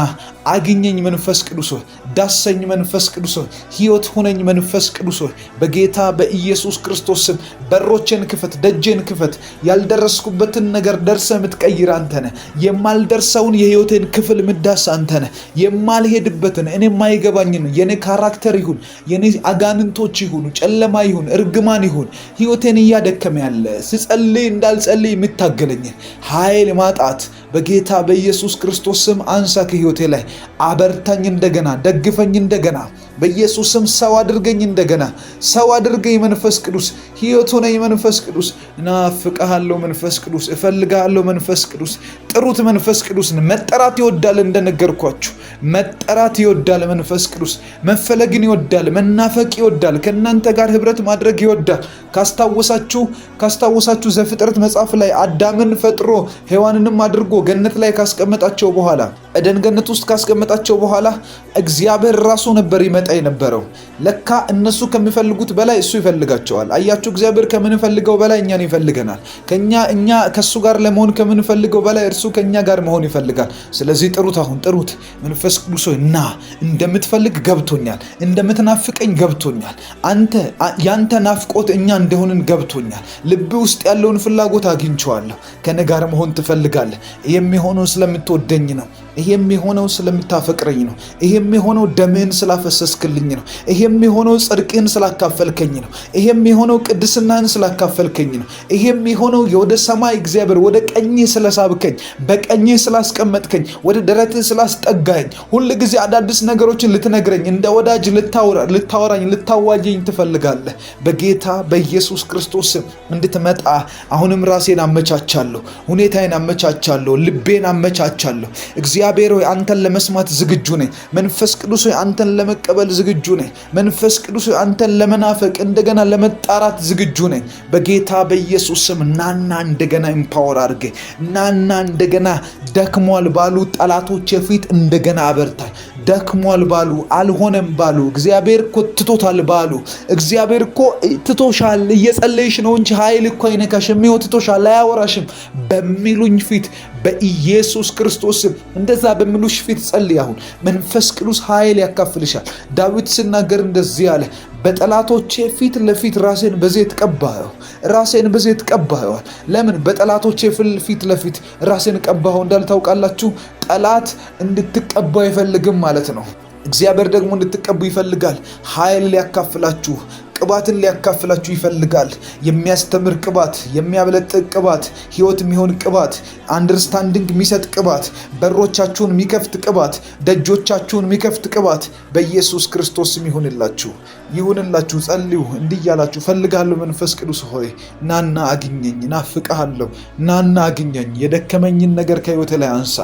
አግኘኝ። መንፈስ ቅዱስ ሆይ ዳሰኝ። መንፈስ ቅዱስ ሆይ ሕይወት ሁነኝ። መንፈስ ቅዱስ ሆይ በጌታ በኢየሱስ ክርስቶስ ስም በሮችን ክፈት፣ ደጄን ክፈት። ያልደረስኩበትን ነገር ደርሰ የምትቀይር አንተ ነህ። የማልደርሰው የሕይወቴን ክፍል ምዳስ አንተ ነህ። የማልሄድበትን እኔ የማይገባኝን የኔ ካራክተር ይሁን፣ የኔ አጋንንቶች ይሁኑ፣ ጨለማ ይሁን፣ እርግማን ይሁን ሕይወቴን እያደከመ ያለ ስጸልይ እንዳልጸልይ የምታገለኝ ኃይል ማጣት በጌታ በኢየሱስ ክርስቶስ ስም አንሳ ከሕይወቴ ላይ። አበርታኝ እንደገና፣ ደግፈኝ እንደገና በኢየሱስ ስም። ሰው አድርገኝ እንደገና፣ ሰው አድርገኝ መንፈስ ቅዱስ። ሕይወት ሆነኝ መንፈስ ቅዱስ። እናፍቅሃለሁ መንፈስ ቅዱስ፣ እፈልግሃለሁ መንፈስ ቅዱስ። ጥሩት መንፈስ ቅዱስ። መጠራት ይወዳል፣ እንደነገርኳችሁ መጠራት ይወዳል መንፈስ ቅዱስ። መፈለግን ይወዳል፣ መናፈቅ ይወዳል፣ ከእናንተ ጋር ህብረት ማድረግ ይወዳል። ካስታወሳችሁ ዘፍጥረት መጽሐፍ ላይ አዳምን ፈጥሮ ሔዋንንም አድርጎ ገነት ላይ ካስቀመጣቸው በኋላ ኤደን ገነት ውስጥ ካስቀመጣቸው በኋላ እግዚአብሔር ራሱ ነበር ይመጣ የነበረው። ለካ እነሱ ከሚፈልጉት በላይ እሱ ይፈልጋቸዋል። አያችሁ፣ እግዚአብሔር ከምንፈልገው በላይ እኛን ይፈልገናል። እኛ ከሱ ጋር ለመሆን ከምንፈልገው በላይ እርሱ ከኛ ጋር መሆን ይፈልጋል። ስለዚህ ጥሩት፣ አሁን ጥሩት። መንፈስ ቅዱስ ሆይ ና። እንደምትፈልግ ገብቶኛል፣ እንደምትናፍቀኝ ገብቶኛል። ያንተ ናፍቆት እኛ እንደሆንን ገብቶኛል። ልብ ውስጥ ያለውን ፍላጎት አግኝቼዋለሁ። ከኔ ጋር መሆን ትፈልጋለህ። ይሄ የሚሆነው ስለምትወደኝ ነው። ይሄ የሚሆነው ስለምታፈቅረኝ ነው። ይሄ የሚሆነው ደምህን ስላፈሰስክልኝ ነው። ይሄ የሚሆነው ጽድቅህን ስላካፈልከኝ ነው። ይሄ የሚሆነው ቅድስናህን ስላካፈልከኝ ነው። ይሄ የሚሆነው ወደ ሰማይ እግዚአብሔር ወደ ቀኝህ ስለሳብከኝ፣ በቀኝህ ስላስቀመጥከኝ፣ ወደ ደረትህ ስላስጠጋኝ፣ ሁል ጊዜ አዳዲስ ነገሮችን ልትነግረኝ፣ እንደ ወዳጅ ልታወራኝ፣ ልታዋየኝ ትፈልጋለህ። በጌታ በኢየሱስ ክርስቶስ እንድትመጣ አሁንም ራሴን አመቻቻለሁ፣ ሁኔታዬን አመቻቻለሁ፣ ልቤን አመቻቻለሁ። እግዚአብሔር ሆይ አንተን ለመስማት ዝግጁ ነኝ። መንፈስ ቅዱስ ሆይ አንተን ለመቀበል ዝግጁ ነኝ። መንፈስ ቅዱስ ሆይ አንተን ለመናፈቅ እንደገና ለመጣራት ዝግጁ ነኝ። በጌታ በኢየሱስ ስም ናና እንደገና ኢምፓወር አድርገኝ። ናና እንደገና ደክሟል ባሉ ጠላቶች ፊት እንደገና አበርታኝ። ደክሟል ባሉ፣ አልሆነም ባሉ፣ እግዚአብሔር እኮ ትቶታል ባሉ፣ እግዚአብሔር እኮ ትቶሻል እየጸለይሽ ነው እንጂ ኃይል እኮ አይነካሽም፣ ሕይወት ትቶሻል አያወራሽም በሚሉኝ ፊት በኢየሱስ ክርስቶስ እንደዛ በሚሉሽ ፊት ጸልይ። አሁን መንፈስ ቅዱስ ኃይል ያካፍልሻል። ዳዊት ሲናገር እንደዚህ አለ፣ በጠላቶቼ ፊት ለፊት ራሴን በዘይት ቀባኸው። ራሴን በዘይት ቀባኸዋል። ለምን በጠላቶቼ ፊት ለፊት ራሴን ቀባኸው እንዳል ታውቃላችሁ? ጠላት እንድትቀባ አይፈልግም ማለት ነው። እግዚአብሔር ደግሞ እንድትቀቡ ይፈልጋል። ኃይል ሊያካፍላችሁ፣ ቅባትን ሊያካፍላችሁ ይፈልጋል። የሚያስተምር ቅባት፣ የሚያበለጥቅ ቅባት፣ ህይወት የሚሆን ቅባት፣ አንደርስታንዲንግ የሚሰጥ ቅባት፣ በሮቻችሁን የሚከፍት ቅባት፣ ደጆቻችሁን የሚከፍት ቅባት በኢየሱስ ክርስቶስ ይሁንላችሁ። ጸልዩ እንዲህ እያላችሁ፣ ፈልጋለሁ መንፈስ ቅዱስ ሆይ ናና አግኘኝ፣ ናፍቅሃለሁ፣ ናና አግኘኝ። የደከመኝን ነገር ከህይወቴ ላይ አንሳ።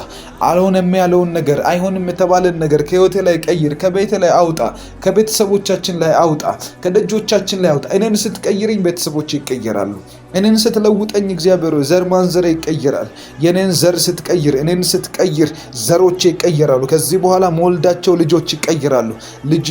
አልሆነም ያለውን ነገር፣ አይሆንም የተባለን ነገር ከህይወቴ ላይ ቀይር። ከቤቴ ላይ አውጣ፣ ከቤተሰቦቻችን ላይ አውጣ፣ ከደጆቻችን ላይ አውጣ። እኔን ስትቀይረኝ ቤተሰቦቼ ይቀየራሉ። እኔን ስትለውጠኝ እግዚአብሔር ዘር ማንዘር ይቀየራል። የኔን ዘር ስትቀይር፣ እኔን ስትቀይር ዘሮቼ ይቀየራሉ። ከዚህ በኋላ ሞልዳቸው ልጆች ይቀየራሉ።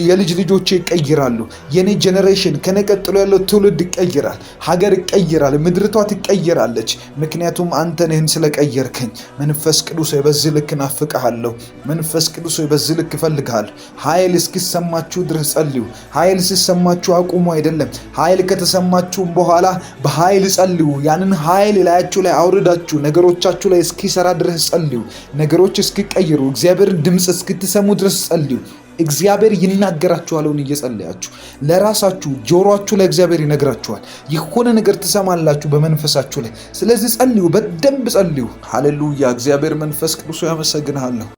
የልጅ ልጆቼ ይቀየራሉ። የኔ ጄኔሬሽን ከኔ ቀጥሎ ያለው ትውልድ ይቀየራል። ሀገር ይቀየራል። ምድርቷ ትቀየራለች። ምክንያቱም አንተ ነህን ስለቀየርከኝ። መንፈስ ቅዱስ ሆይ በዚህ ልክ ናፍቅሃለሁ። መንፈስ ቅዱስ ሆይ በዚህ ልክ እፈልግሃለሁ። ኃይል እስኪሰማችሁ ድረስ ጸልዩ። ኃይል ሲሰማችሁ አቁሙ አይደለም። ኃይል ከተሰማችሁም በኋላ በኃይል ጸልዩ። ያንን ኃይል ላያችሁ ላይ አውርዳችሁ ነገሮቻችሁ ላይ እስኪሰራ ድረስ ጸልዩ። ነገሮች እስኪቀየሩ፣ እግዚአብሔርን ድምፅ እስክትሰሙ ድረስ ጸልዩ። እግዚአብሔር ይናገራችኋል። እየጸለያችሁ ለራሳችሁ ጆሮአችሁ ላይ እግዚአብሔር ይነግራችኋል። የሆነ ነገር ትሰማላችሁ በመንፈሳችሁ ላይ። ስለዚህ ጸልዩ፣ በደንብ ጸልዩ። ሃሌሉያ! እግዚአብሔር መንፈስ ቅዱስ ያመሰግናለሁ።